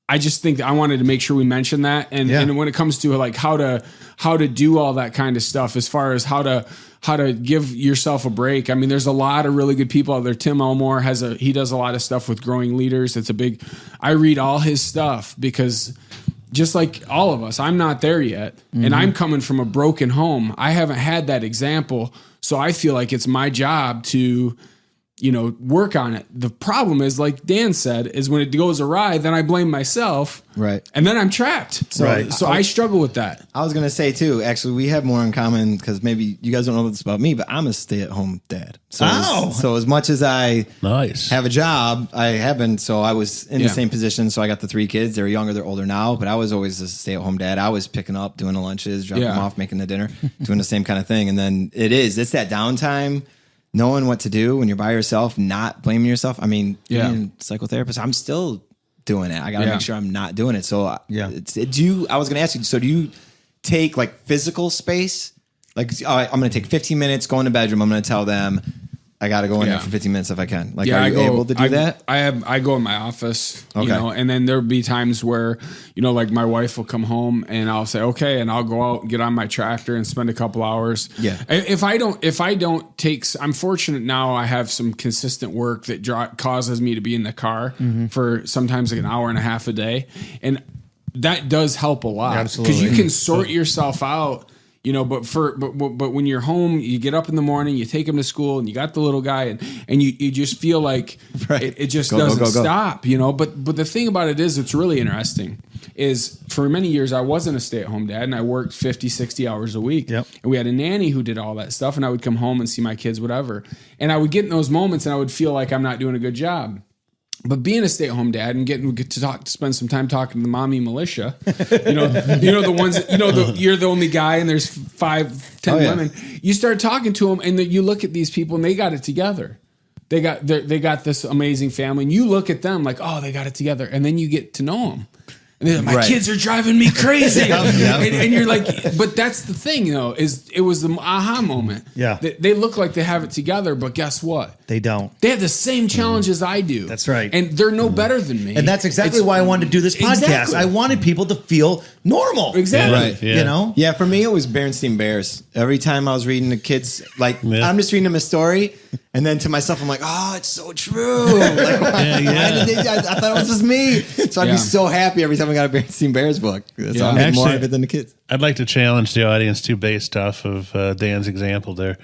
I just think that I wanted to make sure we mention that. And when it comes to like how to do all that kind of stuff, as far as how to give yourself a break. I mean, there's a lot of really good people out there. Tim Elmore he does a lot of stuff with growing leaders. I read all his stuff because just like all of us, I'm not there yet. And I'm coming from a broken home. I haven't had that example. So I feel like it's my job to, work on it. The problem is, like Dan said, is when it goes awry, then I blame myself. Right. And then I'm trapped. So I struggle with that. I was going to say too, actually, we have more in common because maybe you guys don't know this about me, but I'm a stay-at-home dad. So as much as I have a job, I haven't. So I was in the same position. So I got the 3 kids. They're younger, they're older now, but I was always a stay-at-home dad. I was picking up, doing the lunches, dropping them off, making the dinner, doing the same kind of thing. And then it's that downtime, knowing what to do when you're by yourself, not blaming yourself. I mean, being a psychotherapist, I'm still doing it. I got to make sure I'm not doing it. So I was going to ask you, so do you take like physical space? Like, I'm going to take 15 minutes, go in the bedroom. I'm going to tell them I got to go in there for 15 minutes if I can. Like, are you able to do that? I go in my office, and then there'll be times where, like my wife will come home and I'll say, okay, and I'll go out and get on my tractor and spend a couple hours. Yeah. If I don't take, I'm fortunate now I have some consistent work that causes me to be in the car for sometimes like an hour and a half a day. And that does help a lot. Absolutely. Because you can sort yourself out. But when you're home, you get up in the morning, you take him to school, and you got the little guy, and you just feel like it just doesn't stop, But the thing about it is, it's really interesting, is for many years I wasn't a stay-at-home dad, and I worked 50, 60 hours a week. Yep. And we had a nanny who did all that stuff, and I would come home and see my kids, whatever. And I would get in those moments, and I would feel like I'm not doing a good job. But being a stay-at-home dad and getting to spend some time talking to the mommy militia, the ones that, you're the only guy and there's 5, 10 women. You start talking to them and you look at these people and they got it together. They got this amazing family, and you look at them like, oh, they got it together, and then you get to know them. And they're like, my kids are driving me crazy. And you're like, but that's the thing, is it was the aha moment. Yeah. They look like they have it together, but guess what? They don't. They have the same challenges I do. That's right. And they're no better than me. And that's exactly why I wanted to do this podcast. Exactly. I wanted people to feel normal. Exactly. Right. Yeah. Yeah, for me, it was Berenstain Bears. Every time I was reading the kids, I'm just reading them a story, and then to myself, I'm like, oh, it's so true. Like, why did they, I thought it was just me. So I'd be so happy every time I got a Berenstain Bears book. So I'm getting more of it than the kids. I'd like to challenge the audience too, based off of Dan's example there.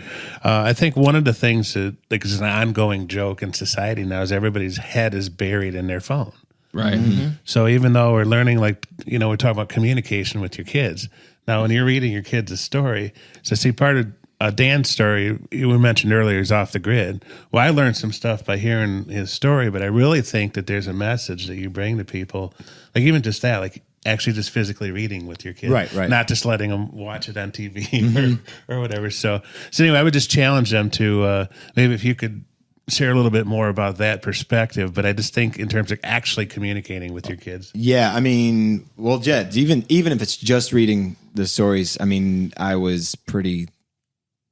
I think one of the things that is an ongoing joke in society now is everybody's head is buried in their phone. Right. Mm-hmm. So even though we're learning, we're talking about communication with your kids. Now, when you're reading your kids a story, so see, part of Dan's story, you mentioned earlier, is off the grid. Well, I learned some stuff by hearing his story, but I really think that there's a message that you bring to people, like even just that, like actually just physically reading with your kids. Right. Not just letting them watch it on TV or whatever. So anyway, I would just challenge them to maybe if you could share a little bit more about that perspective, but I just think in terms of actually communicating with your kids. Yeah, I mean, well, Jed, even if it's just reading the stories, I mean, I was pretty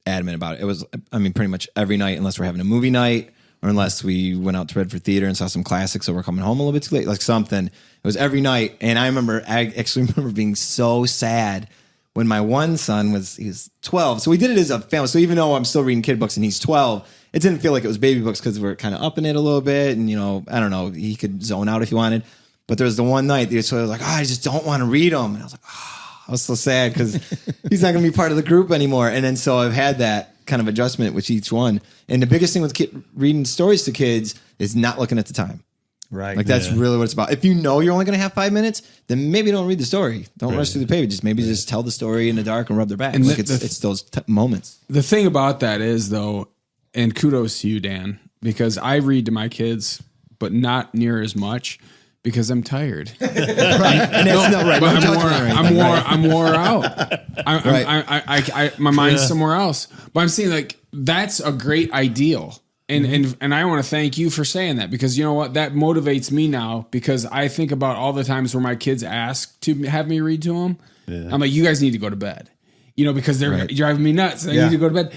adamant about it. It was, I mean, pretty much every night, unless we're having a movie night or unless we went out to Redford Theater and saw some classics, so we're coming home a little bit too late, like something. It was every night, and I actually remember being so sad when my one son he was 12. So we did it as a family. So even though I'm still reading kid books and he's 12, it didn't feel like it was baby books because we're kind of upping it a little bit. And, I don't know, he could zone out if he wanted. But there was the one night that he was like, I just don't want to read them. And I was like, I was so sad because he's not going to be part of the group anymore. And then so I've had that kind of adjustment with each one. And the biggest thing with reading stories to kids is not looking at the time. Right. Like that's really what it's about. If you know you're only going to have 5 minutes, then maybe don't read the story. Don't rush through the pages. Maybe just tell the story in the dark and rub their back. And like it's those moments. The thing about that is though, and kudos to you, Dan, because I read to my kids, but not near as much because I'm tired. Right. And that's not right. I'm wore out. My mind's somewhere else. But I'm saying like that's a great ideal. And I want to thank you for saying that because you know what? That motivates me now because I think about all the times where my kids ask to have me read to them. Yeah. I'm like, you guys need to go to bed, because they're driving me nuts. I need to go to bed.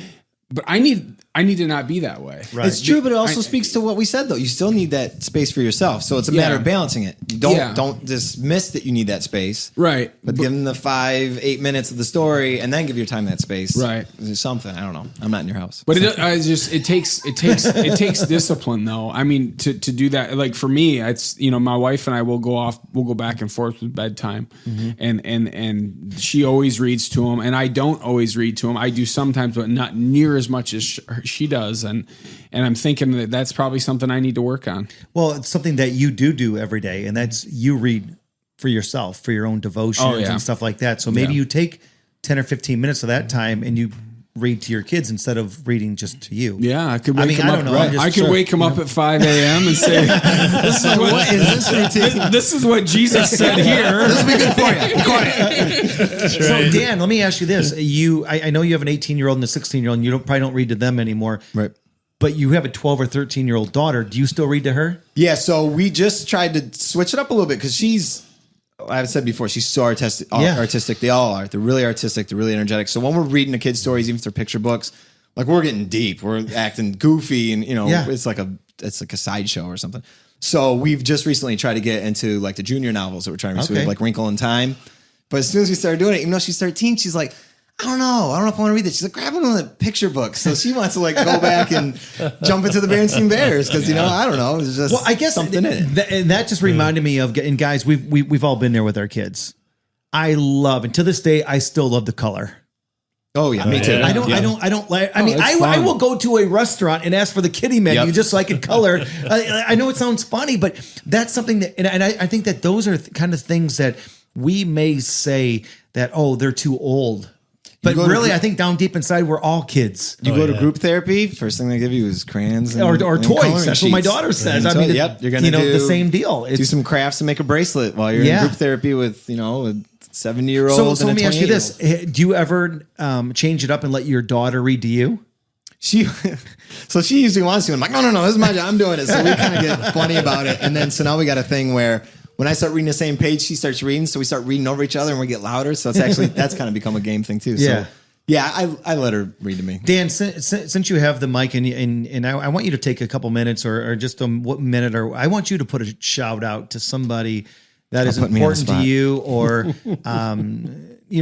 But I need to not be that way. Right. It's true, but it also speaks to what we said, though. You still need that space for yourself. So it's a matter of balancing it. Don't dismiss that you need that space. Right. But give them the 5-8 minutes of the story and then give your time that space. Right. There's something. I don't know. I'm not in your house. But it takes discipline, though. I mean, to do that, like for me, it's, my wife and I we'll go back and forth with bedtime. Mm-hmm. And she always reads to them. And I don't always read to them. I do sometimes, but not near as much as she does, and I'm thinking that that's probably something I need to work on. Well, it's something that you do every day, and that's you read for yourself, for your own devotions and stuff like that. So maybe you take 10 or 15 minutes of that time and you read to your kids instead of reading just to you. Yeah, I could wake them up. Right. I could wake them up at 5 a.m. and say, "What is this routine? This is what Jesus said here. This will be good for you. Quiet." So, Dan, let me ask you this: I know you have an 18-year-old and a 16-year-old, and you probably don't read to them anymore, right? But you have a 12 or 13-year-old daughter. Do you still read to her? Yeah. So we just tried to switch it up a little bit because I've said before, she's so artistic. Artistic. They all are. They're really artistic. They're really energetic. So when we're reading the kids' stories, even if they're picture books, like we're getting deep. We're acting goofy, and it's like a sideshow or something. So we've just recently tried to get into like the junior novels that we're trying to read. So we have like Wrinkle in Time. But as soon as we started doing it, even though she's 13, she's like, I don't know if I want to read this. She's like, grab one of the picture books. So she wants to like go back and jump into the Berenstain Bears because I don't know. It's just I guess something in it. And that just reminded me of, and guys, we've all been there with our kids. I love, and to this day, I still love the color. Oh yeah, me too. I don't like. I mean, I will go to a restaurant and ask for the kiddie menu just so I can color. I know it sounds funny, but that's something that, and I think that those are kind of things that we may say that they're too old. But really, I think down deep inside, we're all kids. You go to group therapy, first thing they give you is crayons or toys. That's what my daughter says. I mean, you're going to do the same deal. Do some crafts and make a bracelet while you're in group therapy with, a 70-year-old. So let me ask you this. Do you ever change it up and let your daughter read to you? She usually wants to. I'm like, no, this is my job. I'm doing it. So we kind of get funny about it. And then, so now we got a thing where when I start reading the same page, she starts reading. So we start reading over each other and we get louder. So it's actually, that's kind of become a game thing too. Yeah. So yeah, I let her read to me. Dan, since you have the mic and I want you to take a couple minutes or just a minute, or I want you to put a shout out to somebody that is important to you, or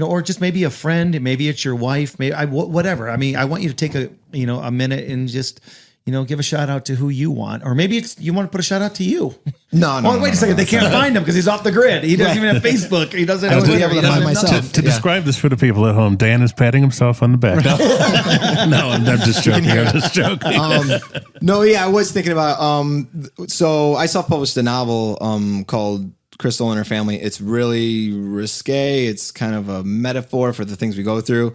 or just maybe a friend, maybe it's your wife, maybe whatever. I mean, I want you to take a minute and just give a shout out to who you want, or maybe you want to put a shout out to you. No. Wait a second, they can't find him because he's off the grid. He doesn't even have Facebook. He doesn't have Twitter. Able to find myself. To describe this for the people at home, Dan is patting himself on the back. No, I'm just joking. I was thinking about. So I self-published a novel called Crystal and Her Family. It's really risque. It's kind of a metaphor for the things we go through.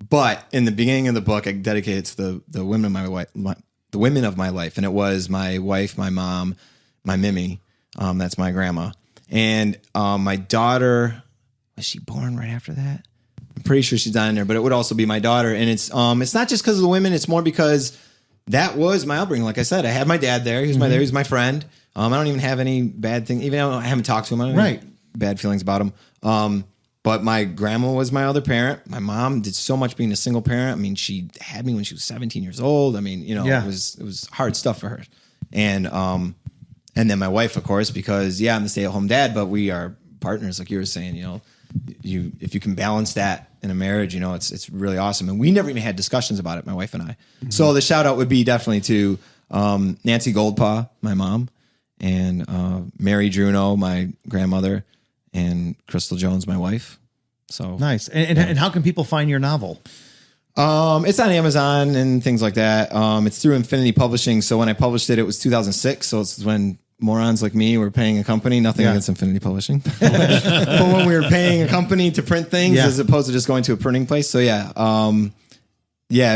But in the beginning of the book, I dedicate it to the women of my life, the women of my life, and it was my wife, my mom, my Mimi. That's my grandma, and my daughter. Was she born right after that? I'm pretty sure she's down in there, but it would also be my daughter. And it's not just because of the women. It's more because that was my upbringing. Like I said, I had my dad there. He was he was my friend. I don't even have any bad thing. Even though I haven't talked to him, I don't have any bad feelings about him. But my grandma was my other parent. My mom did so much being a single parent. I mean, she had me when she was 17 years old. I mean, it was hard stuff for her. And then my wife, of course, because I'm the stay-at-home dad, but we are partners, like you were saying. If you can balance that in a marriage, it's really awesome. And we never even had discussions about it, my wife and I. Mm-hmm. So the shout out would be definitely to Nancy Goldpaw, my mom, and Mary Druno, my grandmother, and Crystal Jones, my wife. So nice. And how can people find your novel? It's on Amazon and things like that. It's through Infinity Publishing. So when I published it, it was 2006. So it's when morons like me were paying a company. Nothing against Infinity Publishing, but when we were paying a company to print things as opposed to just going to a printing place. So it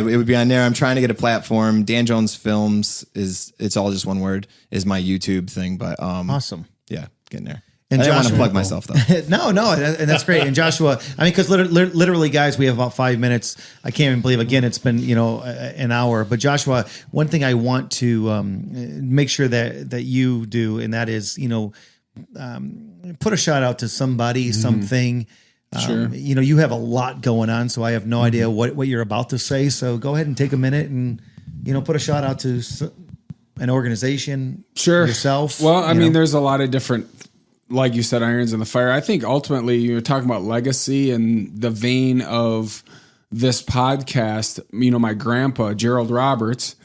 would be on there. I'm trying to get a platform. Dan Jones Films it's all just one word, is my YouTube thing. But awesome. Yeah, getting there. And I Joshua, didn't want to plug myself though. No, and that's great. And Joshua, I mean, because literally, guys, we have about 5 minutes. I can't even believe. Again, it's been an hour. But Joshua, one thing I want to make sure that you do, and that is, put a shout out to somebody, something. Sure. You have a lot going on, so I have no idea what you're about to say. So go ahead and take a minute and put a shout out to an organization. Sure. Yourself. Well, I mean, there's a lot of different, like you said, irons in the fire. I think ultimately you're talking about legacy and the vein of this podcast. My grandpa, Gerald Roberts,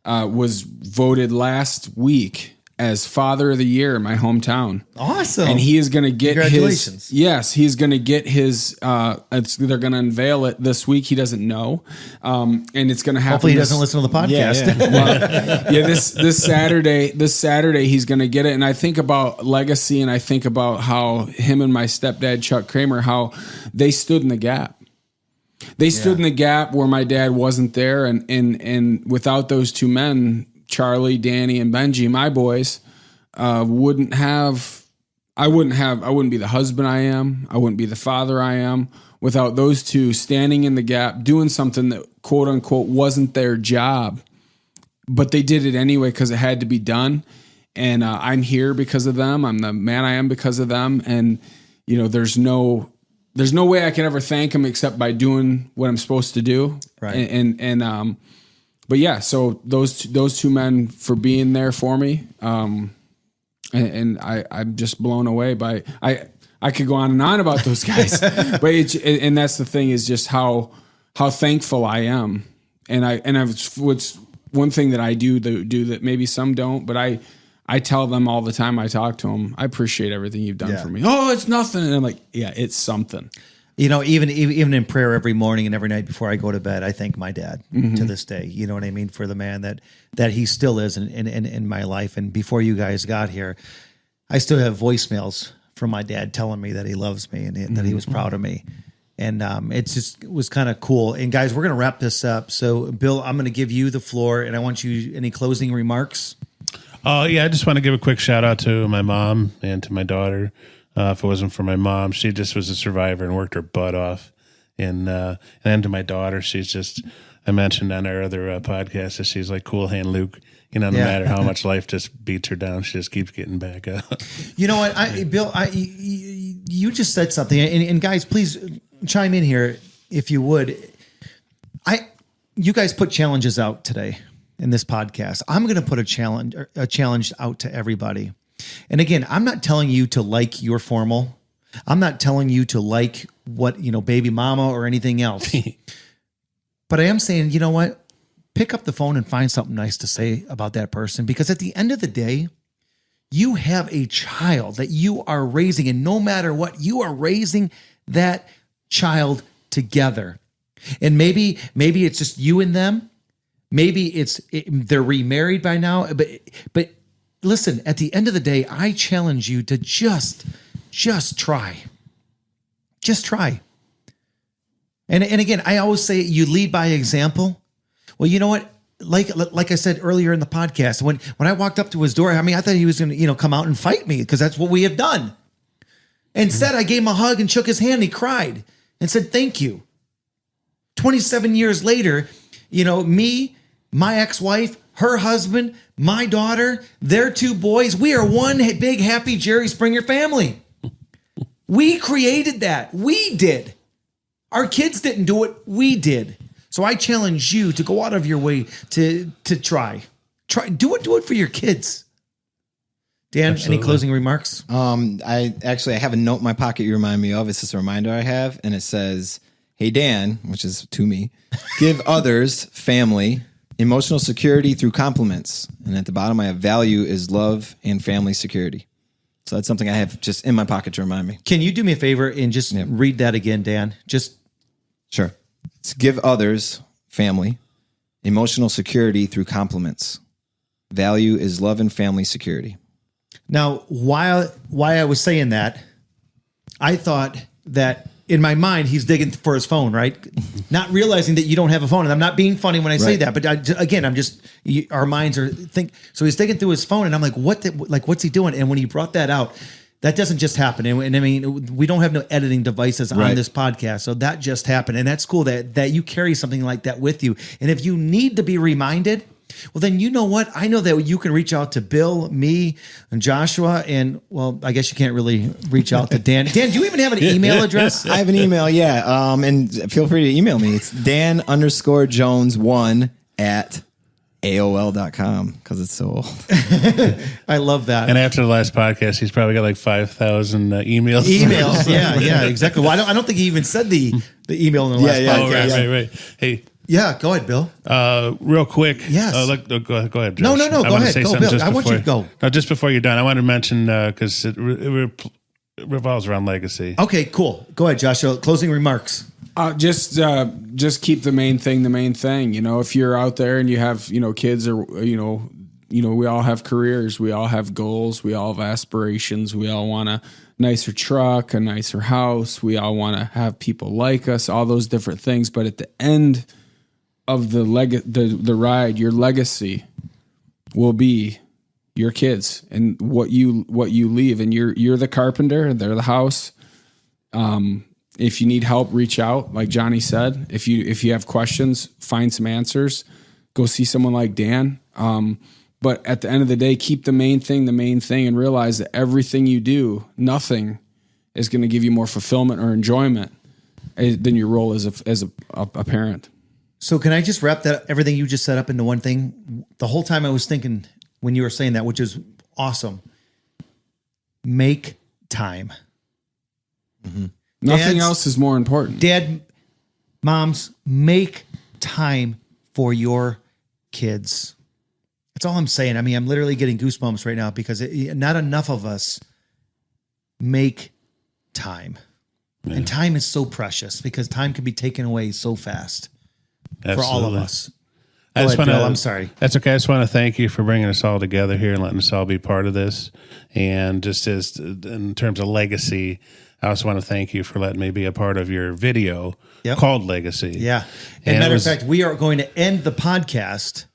was voted last week as Father of the Year in my hometown. Awesome. And he is going to get Congratulations. he's going to get his, they're going to unveil it this week. He doesn't know. And it's going to happen. Hopefully he doesn't listen to the podcast. Well, this Saturday, he's going to get it. And I think about legacy, and I think about how him and my stepdad, Chuck Kramer, how they stood in the gap. They stood in the gap where my dad wasn't there. And without those two men, Charlie, Danny, and Benji, my boys, I wouldn't be the husband I am. I wouldn't be the father I am without those two standing in the gap, doing something that quote unquote wasn't their job, but they did it anyway because it had to be done. And I'm here because of them. I'm the man I am because of them. And there's no way I can ever thank them except by doing what I'm supposed to do. Right. But yeah, so those two men for being there for me, and I'm just blown away by. I could go on and on about those guys, but and that's the thing, is just how thankful I am, what's one thing that I do that maybe some don't, but I tell them all the time. I talk to them. I appreciate everything you've done for me. Oh, it's nothing, and I'm like, yeah, it's something. Even in prayer every morning and every night before I go to bed, I thank my dad to this day. You know what I mean? For the man that he still is in my life. And before you guys got here, I still have voicemails from my dad telling me that he loves me and that he was proud of me. And it was kind of cool. And guys, we're going to wrap this up. So Bill, I'm going to give you the floor, and I want you, any closing remarks? I just want to give a quick shout out to my mom and to my daughter. If it wasn't for my mom, she just was a survivor and worked her butt off. And then to my daughter, she's just, I mentioned on our other podcast that she's like Cool Hand Luke. No matter how much life just beats her down, she just keeps getting back up. You know what, Bill, you just said something, and guys, please chime in here if you would. You guys put challenges out today in this podcast. I'm going to put a challenge out to everybody. And again, I'm not telling you to like your formal. I'm not telling you to like what, baby mama or anything else. But I am saying, you know what? Pick up the phone and find something nice to say about that person. Because at the end of the day, you have a child that you are raising. And no matter what, you are raising that child together. And maybe it's just you and them. Maybe they're remarried by now. But listen, at the end of the day, I challenge you to just try. Just try. And again, I always say you lead by example. Well, you know what? Like I said earlier in the podcast, when I walked up to his door, I thought he was going to, come out and fight me because that's what we have done. Instead, I gave him a hug and shook his hand. And he cried and said, "Thank you." 27 years later, me, my ex-wife, her husband, my daughter, their 2 boys. We are one big happy Jerry Springer family. We created that. We did. Our kids didn't do it. We did. So I challenge you to go out of your way to try. Do it for your kids. Dan, Absolutely. any closing remarks? I have a note in my pocket you remind me of. It's just a reminder I have, and it says, "Hey Dan," which is to me, "give others, family, emotional security through compliments." And at the bottom, I have value is love and family security. So that's something I have just in my pocket to remind me. Can you do me a favor and just read that again, Dan? Sure. It's give others, family, emotional security through compliments. Value is love and family security. Now, why I was saying that, I thought that in my mind, he's digging for his phone, right? Not realizing that you don't have a phone. And I'm not being funny when I say that, but our minds are so he's digging through his phone and I'm like, what's he doing? And when he brought that out, that doesn't just happen. And I mean, we don't have no editing devices on this podcast. So that just happened. And that's cool that you carry something like that with you. And if you need to be reminded, well, then you know what? I know that you can reach out to Bill, me, and Joshua, and well, I guess you can't really reach out to Dan. Dan, do you even have an email address? I have an email, yeah. And feel free to email me. It's Dan_Jones1@AOL.com because it's so old. I love that. And after the last podcast, he's probably got like 5,000 emails. Emails, yeah, exactly. Well, I don't think he even said the email in the last podcast. Oh, right. Hey. Yeah, go ahead, Bill. Real quick. Yes. Go ahead, Josh. No, go ahead. Go, Bill. I want you to go. No, just before you're done, I want to mention, because it revolves around legacy. Okay, cool. Go ahead, Joshua. Closing remarks. Just keep the main thing. You know, if you're out there and you have, kids or, we all have careers. We all have goals. We all have aspirations. We all want a nicer truck, a nicer house. We all want to have people like us, all those different things. But at the end of the ride, your legacy will be your kids and what you leave. And you're the carpenter, they're the house. If you need help, reach out. Like Johnny said, if you have questions, find some answers. Go see someone like Dan. But at the end of the day, keep the main thing, and realize that everything you do, nothing is going to give you more fulfillment or enjoyment than your role as a parent. So can I just wrap everything you just set up into one thing? The whole time I was thinking when you were saying that, which is awesome. Make time. Mm-hmm. Nothing else is more important. Dad, moms, make time for your kids. That's all I'm saying. I mean, I'm literally getting goosebumps right now because not enough of us make time. Yeah. And time is so precious because time can be taken away so fast. Absolutely. For all of us. I'm sorry. That's okay. I just want to thank you for bringing us all together here and letting us all be part of this. And just as in terms of legacy, I also want to thank you for letting me be a part of your video called Legacy. Yeah. And matter of fact, we are going to end the podcast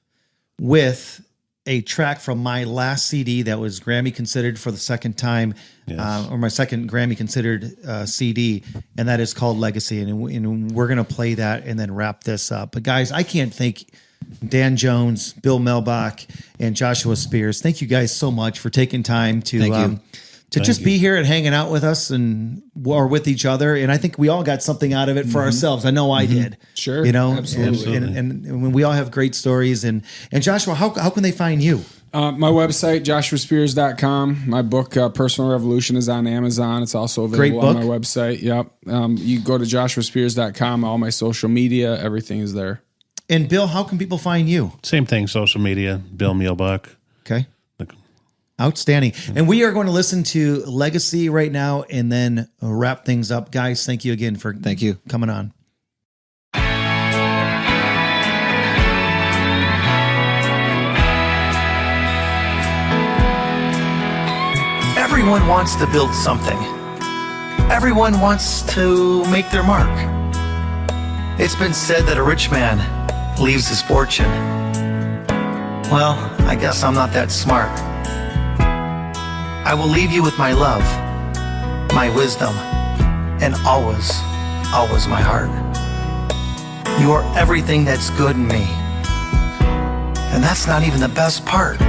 with a track from my last CD that was Grammy considered for the second time, or my second Grammy considered CD, and that is called Legacy. And we're going to play that and then wrap this up. But guys, I can't thank Dan Jones, Bill Melbach, and Joshua Spears. Thank you guys so much for taking time to be here and hanging out with us or with each other. And I think we all got something out of it for ourselves. I know I did. Sure. Absolutely. And we all have great stories. And Joshua, how can they find you? My website, joshuaspears.com. My book, Personal Revolution, is on Amazon. It's also available on my website. Yep. You go to joshuaspears.com. All my social media, everything is there. And Bill, how can people find you? Same thing, social media, Bill Mielbach. Okay. Outstanding. And we are going to listen to Legacy right now and then wrap things up. Guys, thank you again for coming on. Everyone wants to build something. Everyone wants to make their mark. It's been said that a rich man leaves his fortune. Well, I guess I'm not that smart. I will leave you with my love, my wisdom, and always, always my heart. You are everything that's good in me. And that's not even the best part.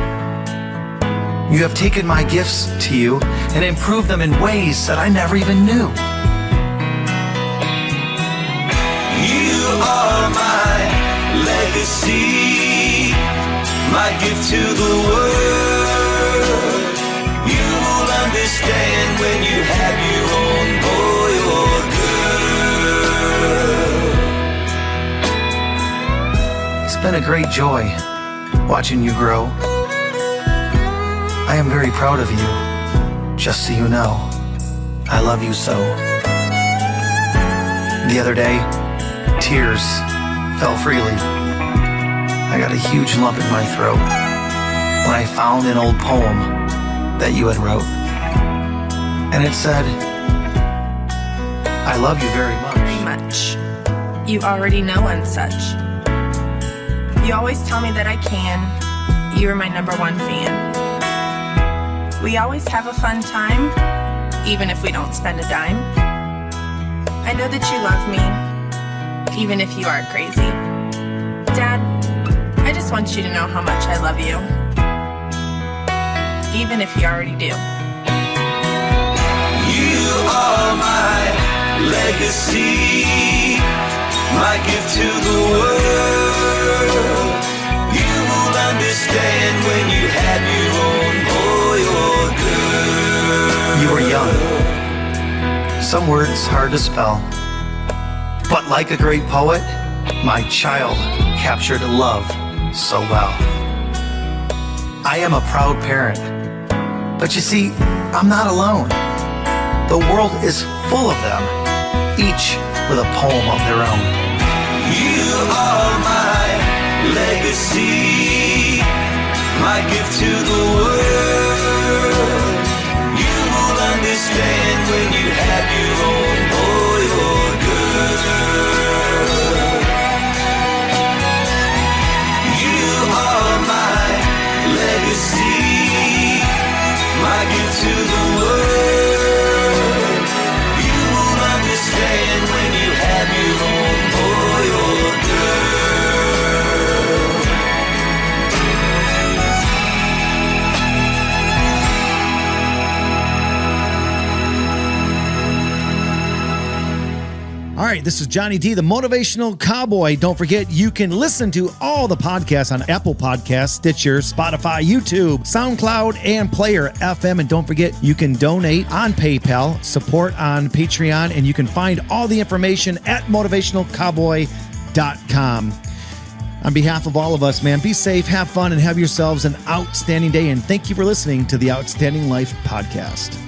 You have taken my gifts to you and improved them in ways that I never even knew. You are my legacy, my gift to the world. You'll understand when you have your own boy or girl. It's been a great joy watching you grow. I am very proud of you, just so you know. I love you so. The other day, tears fell freely. I got a huge lump in my throat when I found an old poem that you had wrote. And it said, I love you very much. Very much. You already know and such. You always tell me that I can. You're my #1 fan. We always have a fun time, even if we don't spend a dime. I know that you love me, even if you are crazy. Dad, I just want you to know how much I love you, even if you already do. You are my legacy, my gift to the world. You will understand when you have your own boy or girl. You were young. Some words hard to spell. But like a great poet, my child captured love so well. I am a proud parent. But you see, I'm not alone. The world is full of them, each with a poem of their own. You are my legacy, my gift to the world. You will understand when you have your own boy or girl. You are my legacy, my gift to the world. You will understand when you have your own boy or girl. All right, this is Johnny D, the Motivational Cowboy. Don't forget, you can listen to all the podcasts on Apple Podcasts, Stitcher, Spotify, YouTube, SoundCloud, and Player FM. And don't forget, you can donate on PayPal, support on Patreon, and you can find all the information at motivationalcowboy.com. On behalf of all of us, man, be safe, have fun, and have yourselves an outstanding day. And thank you for listening to the Outstanding Life Podcast.